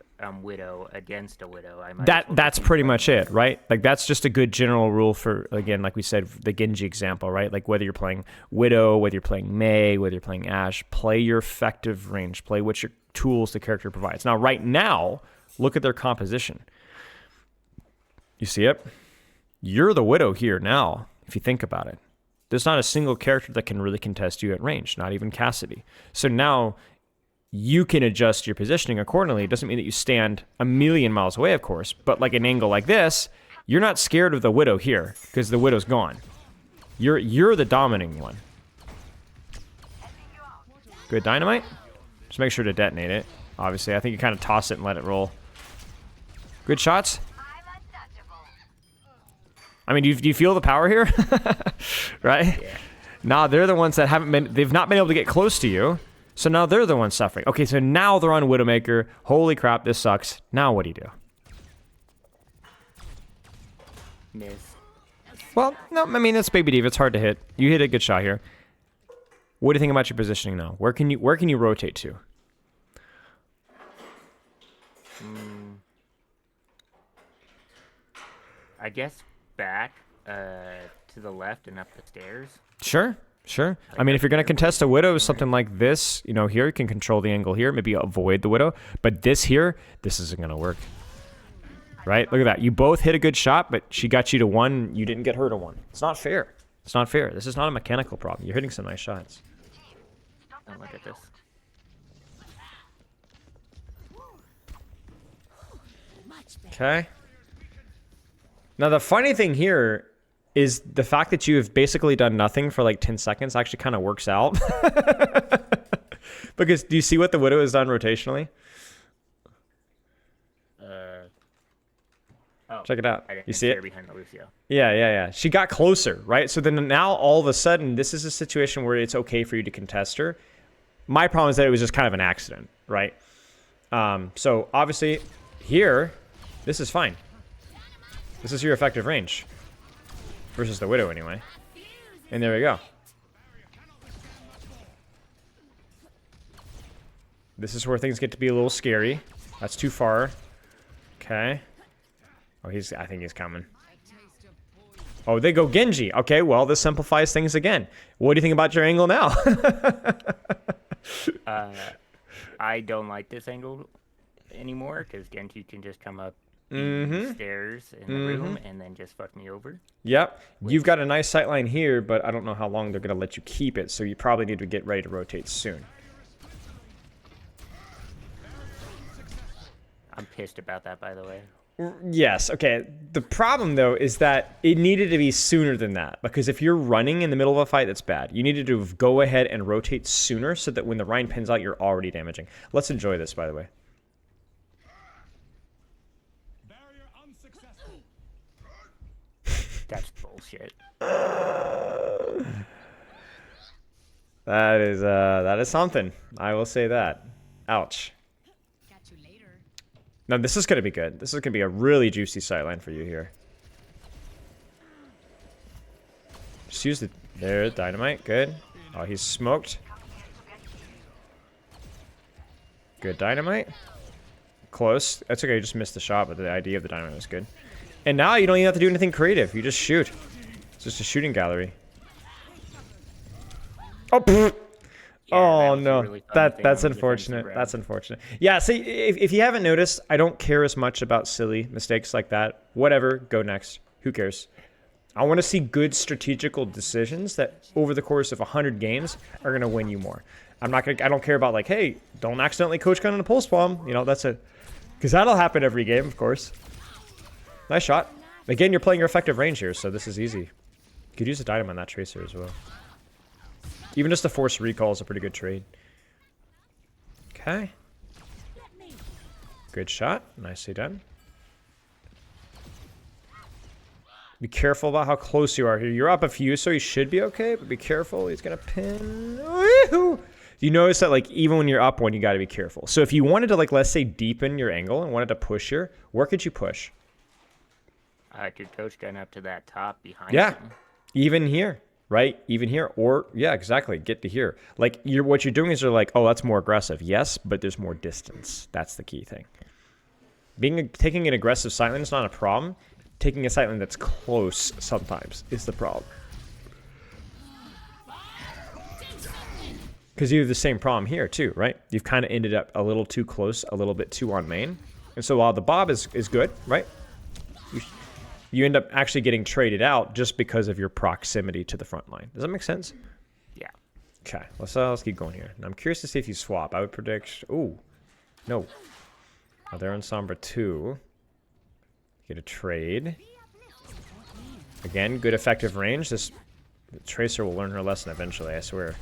S1: Widow against a Widow. I might as well
S2: that's
S1: just
S2: pretty
S1: play
S2: much it, right? Like, that's just a good general rule for, again, like we said, the Genji example, right? Like, whether you're playing Widow, whether you're playing Mei, whether you're playing Ashe, play your effective range, play what your tools the character provides. Now, right now, look at their composition. You see it? You're the Widow here now, if you think about it. There's not a single character that can really contest you at range, not even Cassidy. So now you can adjust your positioning accordingly. It doesn't mean that you stand a million miles away, of course, but like an angle like this, you're not scared of the Widow here because the Widow's gone. You're the dominating one. Good dynamite. Just make sure to detonate it. Obviously, I think you kind of toss it and let it roll. Good shots. I mean, do you feel the power here? Right?
S1: Yeah.
S2: Nah, they're the ones that they've not been able to get close to you. So now they're the ones suffering. Okay, so now they're on Widowmaker. Holy crap, this sucks. Now what do you do?
S1: Miss.
S2: Well, no, I mean, it's Baby Diva. It's hard to hit. You hit a good shot here. What do you think about your positioning now? Where can you rotate to?
S1: I guess back to the left and up the stairs.
S2: Sure. I mean, if you're going to contest a Widow, something like this, you know, here, you can control the angle here, maybe avoid the Widow. But this here, this isn't going to work. Right? Look at that. You both hit a good shot, but she got you to one. You didn't get her to one. It's not fair. It's not fair. This is not a mechanical problem. You're hitting some nice shots.
S1: Oh, look at this.
S2: Okay. Now, the funny thing here is the fact that you have basically done nothing for like 10 seconds actually kind of works out. Because do you see what the Widow has done rotationally?
S1: Oh,
S2: Check it out.
S1: I didn't
S2: You see
S1: see
S2: it?
S1: her behind the Lucio.
S2: Yeah. She got closer, right? So then now all of a sudden, this is a situation where it's okay for you to contest her. My problem is that it was just kind of an accident, right? So obviously here, this is fine. This is your effective range. Versus the Widow anyway. And there we go. This is where things get to be a little scary. That's too far. Okay. Oh, I think he's coming. Oh, they go Genji. Okay, well, this simplifies things again. What do you think about your angle now?
S1: I don't like this angle anymore because Genji can just come up the stairs in the room and then just fuck me over.
S2: Yep. You've got a nice sightline here, but I don't know how long they're going to let you keep it, so you probably need to get ready to rotate soon.
S1: I'm pissed about that, by the way.
S2: Yes, okay. The problem, though, is that it needed to be sooner than that. Because if you're running in the middle of a fight, that's bad. You needed to go ahead and rotate sooner so that when the Rhine pins out, you're already damaging. Let's enjoy this, by the way.
S4: Barrier unsuccessful.
S1: That's bullshit.
S2: That is something. I will say that. Ouch. Now, this is going to be good. This is going to be a really juicy sightline for you here. Just use the... There, dynamite. Good. Oh, he's smoked. Good dynamite. Close. That's okay. You just missed the shot, but the idea of the dynamite was good. And now you don't even have to do anything creative. You just shoot. It's just a shooting gallery. Oh, pfft.
S1: Yeah,
S2: oh
S1: that
S2: no, that's unfortunate. That's unfortunate. Yeah, see, if you haven't noticed, I don't care as much about silly mistakes like that. Whatever, go next. Who cares? I want to see good strategical decisions that over the course of 100 games are going to win you more. I don't care about like, hey, don't accidentally coach gun on a pulse bomb. You know, that's because that'll happen every game, of course. Nice shot. Again, you're playing your effective range here, so this is easy. You could use a dynamite on that tracer as well. Even just a force recall is a pretty good trade. Okay. Good shot. Nicely done. Be careful about how close you are here. You're up a few, so you should be okay, but be careful. He's going to pin. Woohoo! You notice that, like, even when you're up one, you got to be careful. So if you wanted to, like, let's say deepen your angle and wanted to push here, where could you push?
S1: I could coach gun up to that top behind
S2: Yeah.
S1: him.
S2: Even here. Right? Even here. Or, yeah, exactly. Get to here. Like, what you're doing is you're like, oh, that's more aggressive. Yes, but there's more distance. That's the key thing. Taking an aggressive sightline is not a problem. Taking a sightline that's close sometimes is the problem. Because you have the same problem here, too, right? You've kind of ended up a little too close, a little bit too on main. And so while the bob is good, right? You end up actually getting traded out just because of your proximity to the front line. Does that make sense?
S1: Yeah.
S2: Okay, let's keep going here. And I'm curious to see if you swap. I would predict... Ooh. No. Oh, they're on Sombra 2. Get a trade. Again, good effective range. This Tracer will learn her lesson eventually, I swear.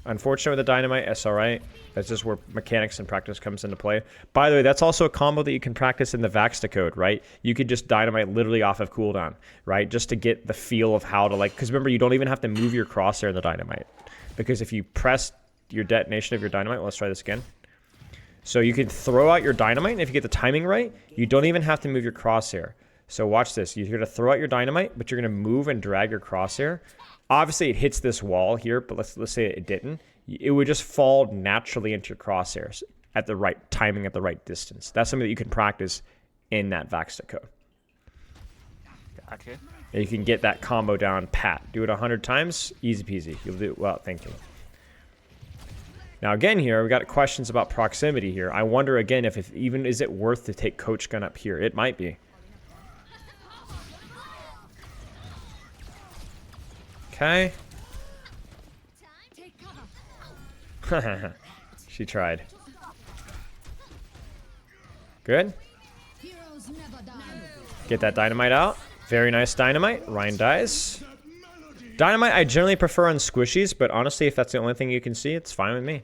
S2: Unfortunate with the dynamite, that's alright. That's just where mechanics and practice comes into play. By the way, that's also a combo that you can practice in the Vaxta code, right? You could just dynamite literally off of cooldown, right? Just to get the feel of how to, like, because remember, you don't even have to move your crosshair in the dynamite. Because if you press your detonation of your dynamite, let's try this again. So you can throw out your dynamite, and if you get the timing right, you don't even have to move your crosshair. So watch this. You're going to throw out your dynamite, but you're going to move and drag your crosshair. Obviously, it hits this wall here, but let's say it didn't. It would just fall naturally into your crosshairs at the right timing, at the right distance. That's something that you can practice in that Vaxta code.
S1: Gotcha.
S2: And you can get that combo down pat. Do it 100 times, easy peasy. You'll do it well, thank you. Now again here, we got questions about proximity here. I wonder again if even is it worth to take Coach Gun up here? It might be. Okay. She tried. Good. Get that dynamite out. Very nice dynamite. Rhine dies. Dynamite I generally prefer on squishies, but honestly, if that's the only thing you can see, it's fine with me.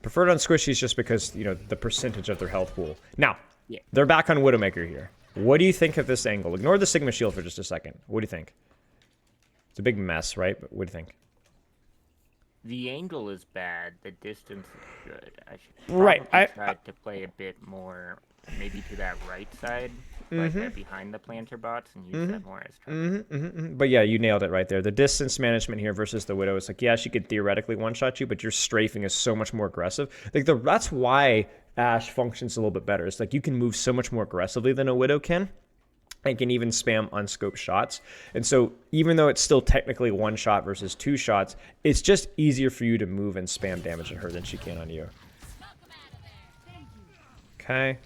S2: Preferred on squishies just because, you know, the percentage of their health pool. Now,
S1: Yeah.
S2: they're back on Widowmaker here. What do you think of this angle? Ignore the Sigma shield for just a second. What do you think? It's a big mess, right? But what do you think?
S1: The angle is bad. The distance is good. I should
S2: Right,
S1: probably try to play a bit more, maybe to that right side. like that behind the planter bots and use that more as target.
S2: But yeah, you nailed it right there. The distance management here versus the Widow is like, yeah, she could theoretically one-shot you, but your strafing is so much more aggressive. Like that's why Ashe functions a little bit better. It's like you can move so much more aggressively than a Widow can. And can even spam unscoped shots. And so even though it's still technically one shot versus two shots, it's just easier for you to move and spam damage at her than she can on you. Okay.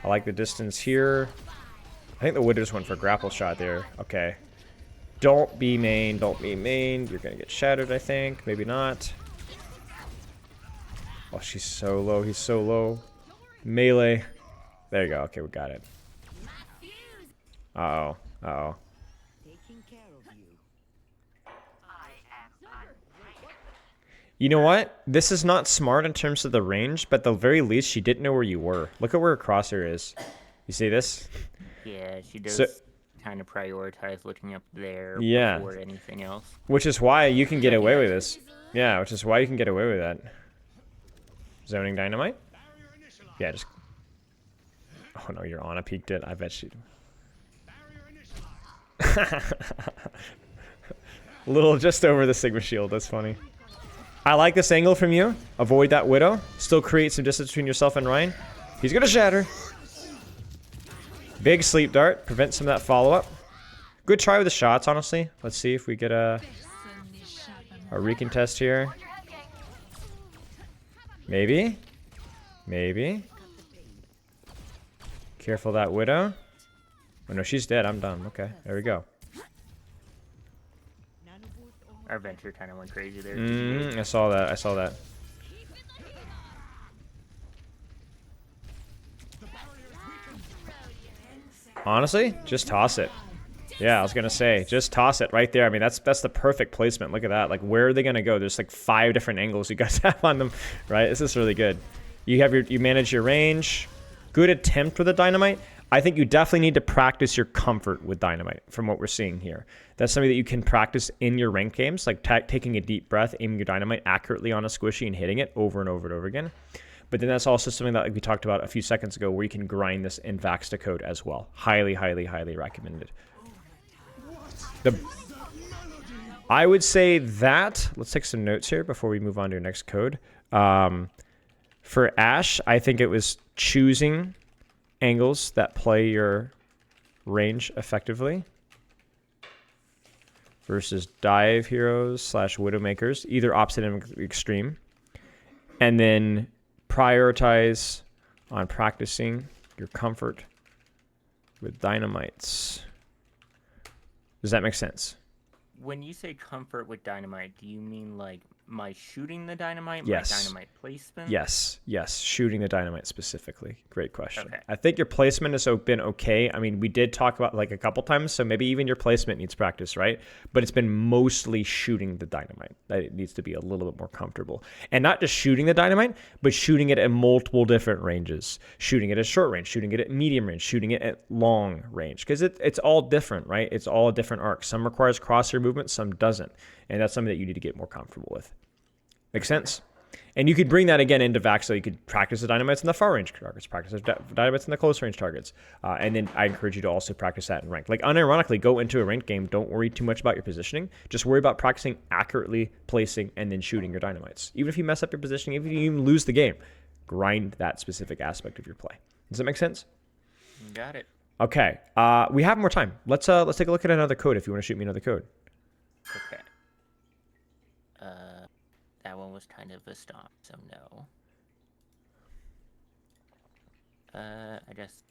S2: I like the distance here. I think the Widow just went for a grapple shot there. Okay. Don't be main. Don't be main. You're going to get shattered, I think. Maybe not. Oh, she's so low. He's so low. Melee. There you go. Okay, we got it. Uh-oh. Uh-oh. You know what? This is not smart in terms of the range, but at the very least, she didn't know where you were. Look at where her crosshair is. You see this?
S1: Yeah, she does kind of prioritize looking up there before anything else.
S2: Which is why you can get away with this. Yeah, which is why you can get away with that. Zoning dynamite? Yeah, just... Oh no, your Ana peeked it. I bet she... Little just over the Sigma shield. That's funny. I like this angle from you. Avoid that Widow. Still create some distance between yourself and Ryan. He's gonna shatter. Big sleep dart. Prevent some of that follow-up. Good try with the shots, honestly. Let's see if we get a recontest here. Maybe. Maybe. Careful that Widow. Oh no, she's dead. I'm done. Okay, there we go.
S1: Our venture kind of went crazy there.
S2: I saw that. I saw that. Honestly, just toss it. Yeah, I was gonna say, just toss it right there. I mean, that's the perfect placement. Look at that. Like, where are they gonna go? There's like 5 different angles you guys have on them, right? This is really good. You manage your range. Good attempt with the dynamite. I think you definitely need to practice your comfort with dynamite from what we're seeing here. That's something that you can practice in your ranked games, like taking a deep breath, aiming your dynamite accurately on a squishy and hitting it over and over and over again. But then that's also something that like we talked about a few seconds ago where you can grind this in Vaxta code as well. Highly, highly, highly recommended. I would say that, let's take some notes here before we move on to your next code. For Ashe, I think it was choosing angles that play your range effectively versus dive heroes / Widowmakers, either opposite and extreme. And then prioritize on practicing your comfort with dynamites. Does that make sense?
S1: When you say comfort with dynamite, do you mean like my shooting the dynamite,
S2: yes.
S1: my dynamite placement?
S2: Yes, shooting the dynamite specifically. Great question.
S1: Okay.
S2: I think your placement has been okay. I mean, we did talk about like a couple times, so maybe even your placement needs practice, right? But it's been mostly shooting the dynamite that it needs to be a little bit more comfortable. And not just shooting the dynamite, but shooting it at multiple different ranges. Shooting it at short range, shooting it at medium range, shooting it at long range. Because it's all different, right? It's all a different arc. Some requires crosshair movement, some doesn't. And that's something that you need to get more comfortable with. Make sense? And you could bring that again into Vax, so you could practice the dynamites in the far range targets, practice the dynamites in the close range targets. And then I encourage you to also practice that in ranked. Like, unironically, go into a ranked game. Don't worry too much about your positioning. Just worry about practicing accurately placing and then shooting your dynamites. Even if you mess up your positioning, even if you even lose the game, grind that specific aspect of your play. Does that make sense?
S1: Got it.
S2: Okay. We have more time. Let's take a look at another code if you want to shoot me another code.
S1: Okay. That one was kind of a stomp, so no. I guess.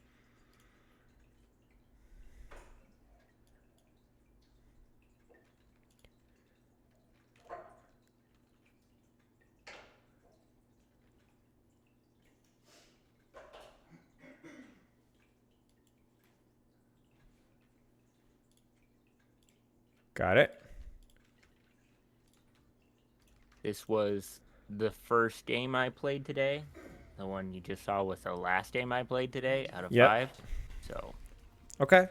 S2: Got it.
S1: This was the first game I played today. The one you just saw was the last game I played today out of 5. So.
S2: Okay.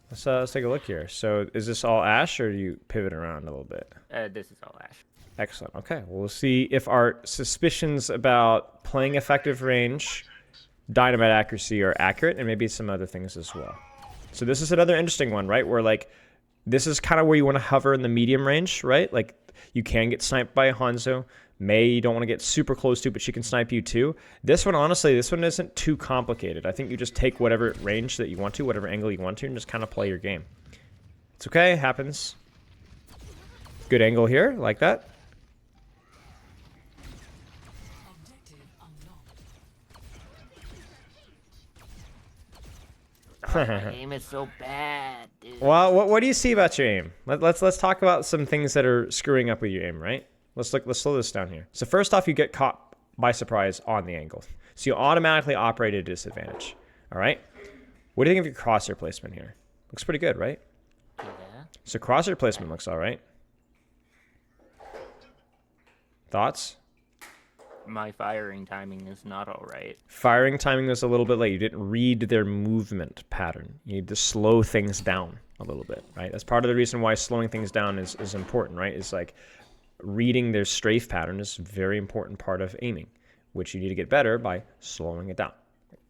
S2: Let's take a look here. So is this all Ashe, or do you pivot around a little bit?
S1: This is all Ashe.
S2: Excellent. Okay. Well, we'll see if our suspicions about playing effective range dynamite accuracy are accurate, and maybe some other things as well. So this is another interesting one, right? Where like, this is kind of where you want to hover in the medium range, right? Like you can get sniped by Hanzo. Mei, you don't want to get super close to, but she can snipe you too. This one, honestly, this one isn't too complicated. I think you just take whatever range that you want to, whatever angle you want to, and just kind of play your game. It's okay, it happens. Good angle here, like that.
S1: My aim is so bad, dude.
S2: Well, what do you see about your aim? Let's talk about some things that are screwing up with your aim, right? Let's slow this down here. So first off, you get caught by surprise on the angle. So you automatically operate at a disadvantage. All right? What do you think of your crosshair placement here? Looks pretty good, right?
S1: Yeah.
S2: So crosshair placement looks all right. Thoughts?
S1: My firing timing is not all right.
S2: Firing timing was a little bit late. You didn't read their movement pattern. You need to slow things down a little bit, right? That's part of the reason why slowing things down is important, right? It's like reading their strafe pattern is a very important part of aiming, which you need to get better by slowing it down.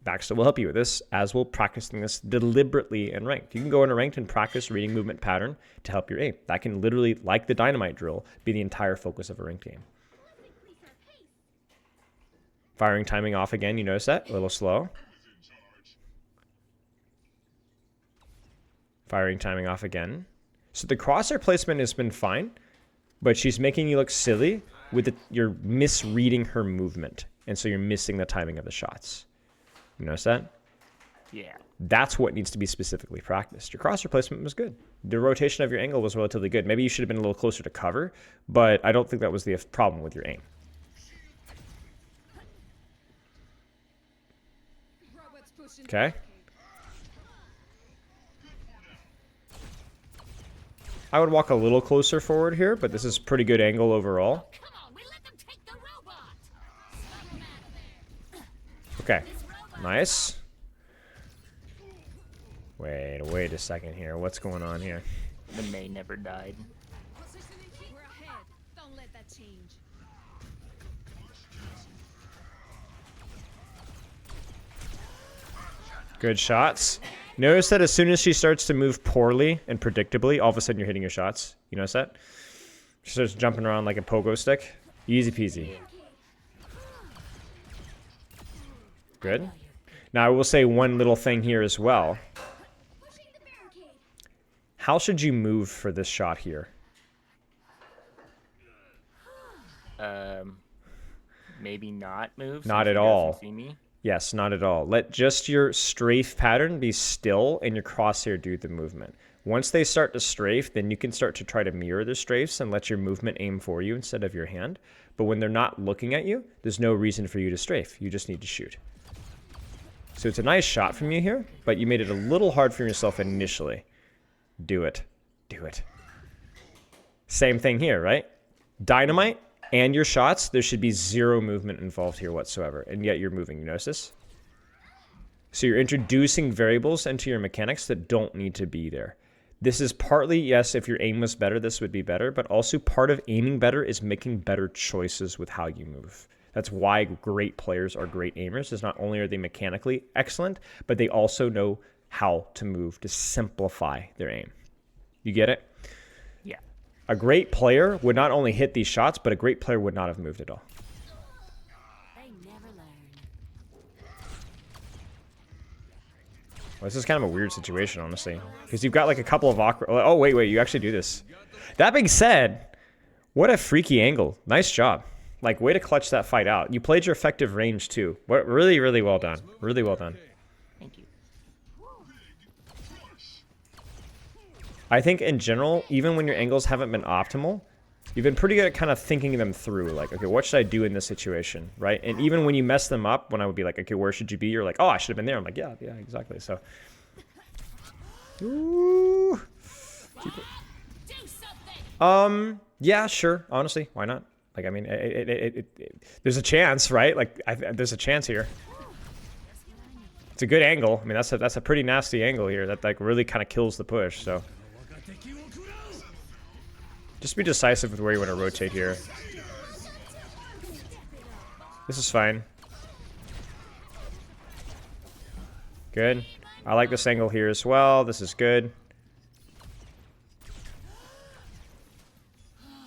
S2: Baxter will help you with this, as will practicing this deliberately in ranked. You can go into ranked and practice reading movement pattern to help your aim. That can literally, like the dynamite drill, be the entire focus of a ranked game. Firing timing off again, you notice that? A little slow. Firing timing off again. So the crosshair placement has been fine, but she's making you look silly with you're misreading her movement. And so you're missing the timing of the shots. You notice that?
S1: Yeah.
S2: That's what needs to be specifically practiced. Your crosshair placement was good. The rotation of your angle was relatively good. Maybe you should have been a little closer to cover, but I don't think that was the problem with your aim. Okay. I would walk a little closer forward here, but this is pretty good angle overall.
S3: Come on, we let them take the robot.
S2: Okay. Nice. Wait a second here. What's going on here?
S1: The Mei never died.
S3: We're ahead. Don't let that change.
S2: Good shots. Notice that as soon as she starts to move poorly and predictably, all of a sudden you're hitting your shots. You notice that? She starts jumping around like a pogo stick. Easy peasy. Good. Now I will say one little thing here as well. How should you move for this shot here?
S1: Maybe not move.
S2: Not
S1: since
S2: at
S1: he
S2: all.
S1: doesn't see me.
S2: Yes, not at all. Let just your strafe pattern be still and your crosshair do the movement. Once they start to strafe, then you can start to try to mirror their strafes and let your movement aim for you instead of your hand. But when they're not looking at you, there's no reason for you to strafe. You just need to shoot. So it's a nice shot from you here, but you made it a little hard for yourself initially. Do it. Do it. Same thing here, right? Dynamite and your shots, there should be zero movement involved here whatsoever, and yet you're moving. You notice this? So you're introducing variables into your mechanics that don't need to be there. This is partly, yes, if your aim was better, this would be better, but also part of aiming better is making better choices with how you move. That's why great players are great aimers, is not only are they mechanically excellent, but they also know how to move to simplify their aim. You get it?
S1: Yeah.
S2: A great player would not only hit these shots, but a great player would not have moved at all.
S3: They never learn.
S2: Well, this is kind of a weird situation, honestly. Because you've got like a couple of awkward... Oh, wait, you actually do this. That being said, what a freaky angle. Nice job. Like, way to clutch that fight out. You played your effective range, too. Really, really well done. Really well done.
S1: Thank you.
S2: I think in general, even when your angles haven't been optimal, you've been pretty good at kind of thinking them through. Like, okay, what should I do in this situation, right? And even when you mess them up, when I would be like, okay, where should you be? You're like, oh, I should have been there. I'm like, yeah, exactly. So, ooh. Yeah, sure. Honestly, why not? Like, I mean, there's a chance, right? Like, there's a chance here. It's a good angle. I mean, that's a pretty nasty angle here. That like really kind of kills the push. So, just be decisive with where you want to rotate here. This is fine. Good. I like this angle here as well. This is good.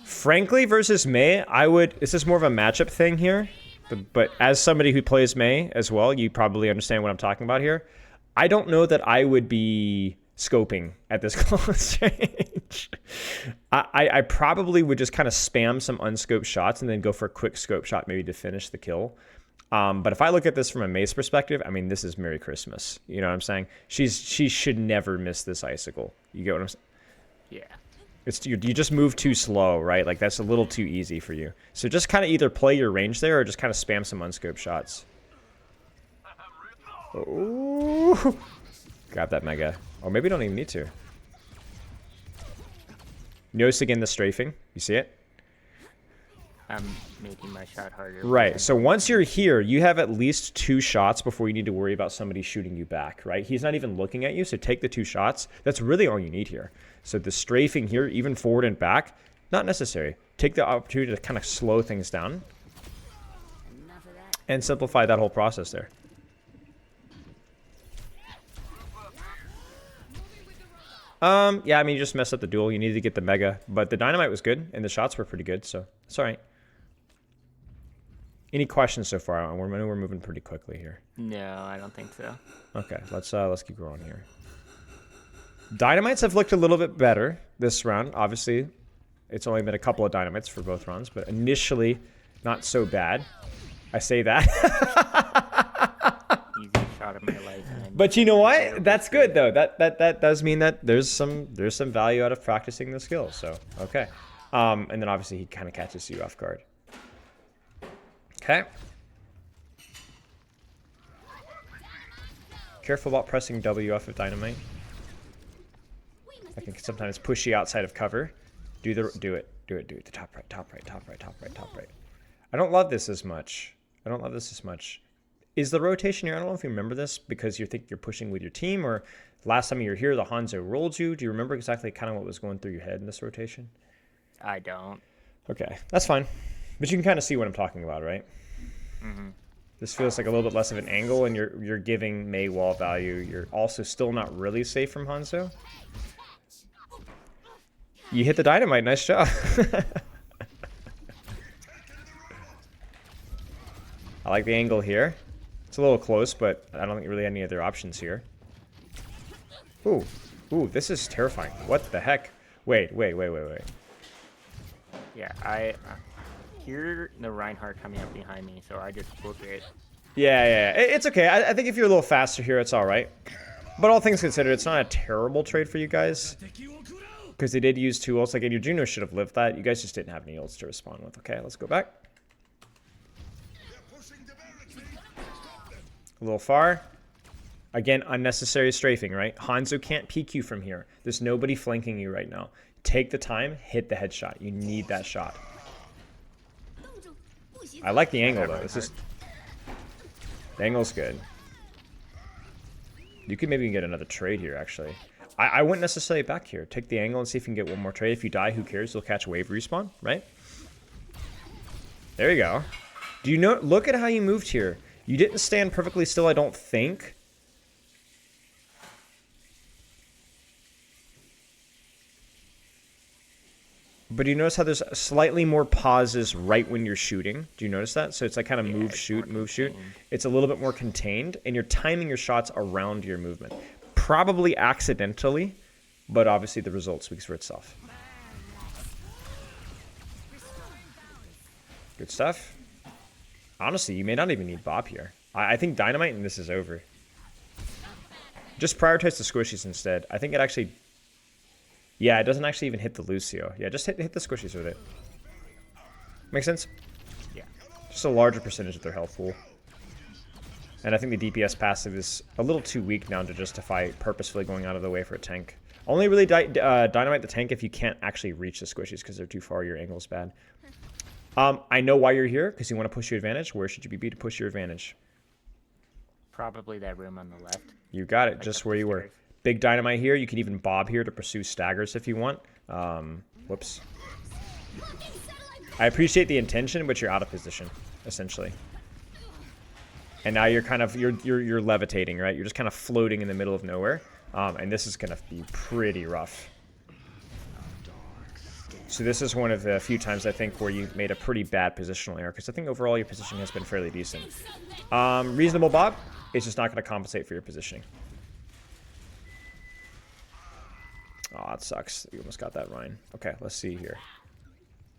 S2: Frankly, versus Mei, I would... This is more of a matchup thing here. But as somebody who plays Mei as well, you probably understand what I'm talking about here. I don't know that I would be scoping at this close range. I probably would just kind of spam some unscoped shots and then go for a quick scope shot maybe to finish the kill. But if I look at this from a Mei's perspective, I mean, this is Merry Christmas. You know what I'm saying? She should never miss this icicle. You get what I'm saying?
S1: Yeah.
S2: It's you just move too slow, right? Like, that's a little too easy for you. So just kind of either play your range there or just kind of spam some unscoped shots. Ooh. Grab that mega. Or maybe don't even need to. Notice again the strafing. You see it?
S1: I'm making my shot harder.
S2: Right. So once you're here, you have at least 2 shots before you need to worry about somebody shooting you back, right? He's not even looking at you, so take the 2 shots. That's really all you need here. So the strafing here, even forward and back, not necessary. Take the opportunity to kind of slow things down and simplify that whole process there. Yeah, I mean, you just messed up the duel. You needed to get the mega, but the dynamite was good, and the shots were pretty good, so it's all right. Any questions so far? I know we're moving pretty quickly here.
S1: No, I don't think so.
S2: Okay, let's keep going here. Dynamites have looked a little bit better this round. Obviously, it's only been a couple of dynamites for both rounds, but initially, not so bad. I say that.
S1: Easy shot of my life.
S2: But you know what? That's good though. That does mean that there's some value out of practicing the skills. So okay, and then obviously he kind of catches you off guard. Okay. Careful about pressing W off of dynamite. I can sometimes push you outside of cover. Do it. The top right, top right, top right, top right, top right. I don't love this as much. Is the rotation here? I don't know if you remember this because you think you're pushing with your team, or last time you were here, the Hanzo rolled you. Do you remember exactly kind of what was going through your head in this rotation?
S1: I don't.
S2: Okay, that's fine. But you can kind of see what I'm talking about, right?
S1: Mm-hmm.
S2: This feels like a little bit less of an angle, and you're giving Mei wall value. You're also still not really safe from Hanzo. You hit the dynamite. Nice job. I like the angle here. It's a little close, but I don't think really any other options here. Ooh, this is terrifying. What the heck? Wait.
S1: Yeah, I hear the Reinhardt coming up behind me, so I just book it.
S2: Yeah. It's okay. I think if you're a little faster here, it's all right. But all things considered, it's not a terrible trade for you guys. Because they did use 2 ults. Like, and your Juno should have lived that. You guys just didn't have any ults to respond with. Okay, let's go back. A little far. Again, unnecessary strafing, right? Hanzo can't peek you from here. There's nobody flanking you right now. Take the time, hit the headshot. You need that shot. I like the angle, though. It's just... The angle's good. You could maybe get another trade here, actually. I wouldn't necessarily back here. Take the angle and see if you can get one more trade. If you die, who cares? You'll catch wave respawn, right? There you go. Do you know? Look at how you moved here. You didn't stand perfectly still, I don't think. But do you notice how there's slightly more pauses right when you're shooting? Do you notice that? So it's like kind of move, shoot, move, shoot. It's a little bit more contained, and you're timing your shots around your movement. Probably accidentally, but obviously the result speaks for itself. Good stuff. Honestly, you may not even need Bop here. I think Dynamite and this is over. Just prioritize the squishies instead. I think it actually... Yeah, it doesn't actually even hit the Lucio. Yeah, just hit the squishies with it. Make sense?
S1: Yeah.
S2: Just a larger percentage of their health pool. And I think the DPS passive is a little too weak now to justify purposefully going out of the way for a tank. Only really dynamite the tank if you can't actually reach the squishies because they're too far, your angle's bad. I know why you're here, because you want to push your advantage. Where should you be to push your advantage?
S1: Probably that room on the left.
S2: You got it, just where you were. Big dynamite here. You can even bob here to pursue staggers if you want. Whoops. I appreciate the intention, but you're out of position, essentially. And now you're kind of you're levitating, right? You're just kind of floating in the middle of nowhere, and this is gonna be pretty rough. So this is one of the few times I think where you made a pretty bad positional error, because I think overall your positioning has been fairly decent. Reasonable, Bob. It's just not going to compensate for your positioning. Oh, that sucks. You almost got that, Ryan. Okay, let's see here.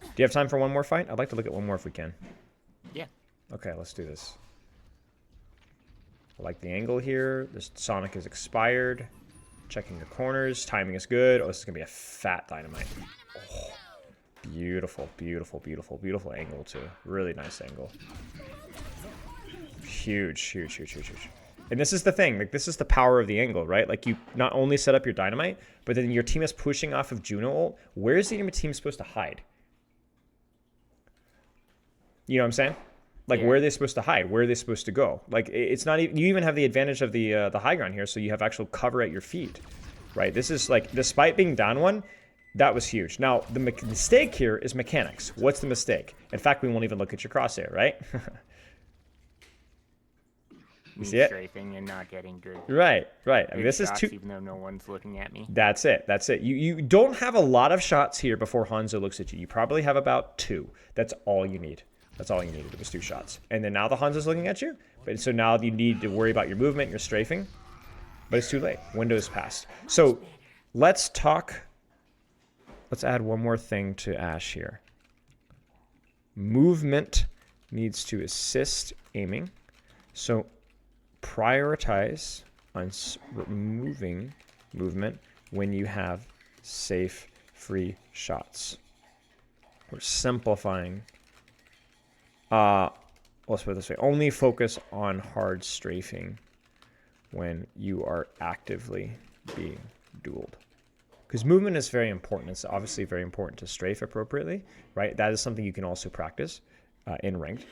S2: Do you have time for one more fight? I'd like to look at one more if we can.
S1: Yeah.
S2: Okay, let's do this. I like the angle here. This Sonic is expired. Checking the corners. Timing is good. Oh, this is going to be a fat dynamite. Oh, beautiful, beautiful, beautiful, beautiful angle, too. Really nice angle. Huge, huge, huge, huge, huge. And this is the thing. Like, this is the power of the angle, right? Like, you not only set up your dynamite, but then your team is pushing off of Juno ult. Where is the enemy team supposed to hide? You know what I'm saying? Like,
S1: Yeah.
S2: where are they supposed to hide? Where are they supposed to go? Like, it's not even... You even have the advantage of the high ground here, so you have actual cover at your feet, right? This is, like, despite being down one, that was huge. Now, the mistake here is mechanics. What's the mistake? In fact, we won't even look at your crosshair, right? You see it?
S1: Strafing and not getting good.
S2: Right, right. I mean, this
S1: shots,
S2: is too...
S1: even though no one's looking at me.
S2: That's it. That's it. You don't have a lot of shots here before Hanzo looks at you. You probably have about 2. That's all you need. That's all you needed. It was 2 shots. And then now the Hanzo's looking at you. But so now you need to worry about your movement, your strafing. But it's too late. Window is passed. So let's talk... Let's add one more thing to Ashe here. Movement needs to assist aiming. So prioritize on removing movement when you have safe, free shots. We're simplifying. Let's put it this way. Only focus on hard strafing when you are actively being dueled. Because movement is very important. It's obviously very important to strafe appropriately, right? That is something you can also practice in ranked.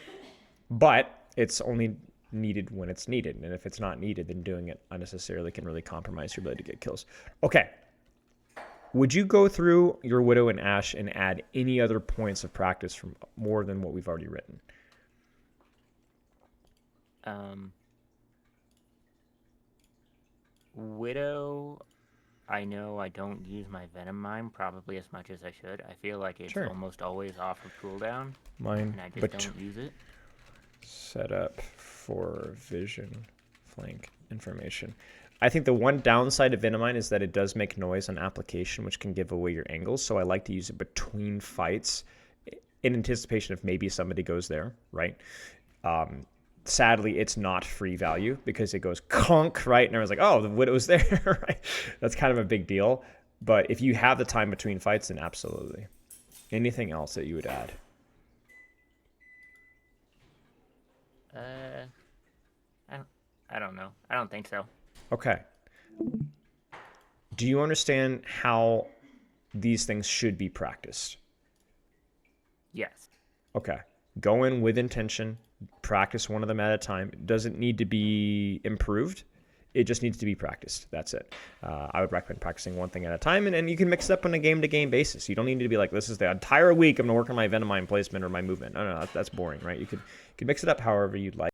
S2: But it's only needed when it's needed. And if it's not needed, then doing it unnecessarily can really compromise your ability to get kills. Okay. Would you go through your Widow and Ashe and add any other points of practice from more than what we've already written?
S1: Widow, I know I don't use my Venom Mine probably as much as I should. I feel like it's almost always off of cooldown.
S2: Mine,
S1: and I just don't use it.
S2: Set up for vision flank information. I think the one downside of Venomine is that it does make noise on application, which can give away your angles. So I like to use it between fights in anticipation if maybe somebody goes there, right? Sadly, it's not free value because it goes conk, right? And everyone's like, oh, the Widow's there, right? That's kind of a big deal. But if you have the time between fights, then absolutely. Anything else that you would add?
S1: I don't know. I don't think so.
S2: Okay. Do you understand how these things should be practiced?
S1: Yes.
S2: Okay. Go in with intention. Practice one of them at a time. It doesn't need to be improved. It just needs to be practiced. That's it. I would recommend practicing one thing at a time, and you can mix it up on a game-to-game basis. You don't need to be like, this is the entire week I'm going to work on my Venomine placement or my movement. No, that's boring, right? You could mix it up however you'd like.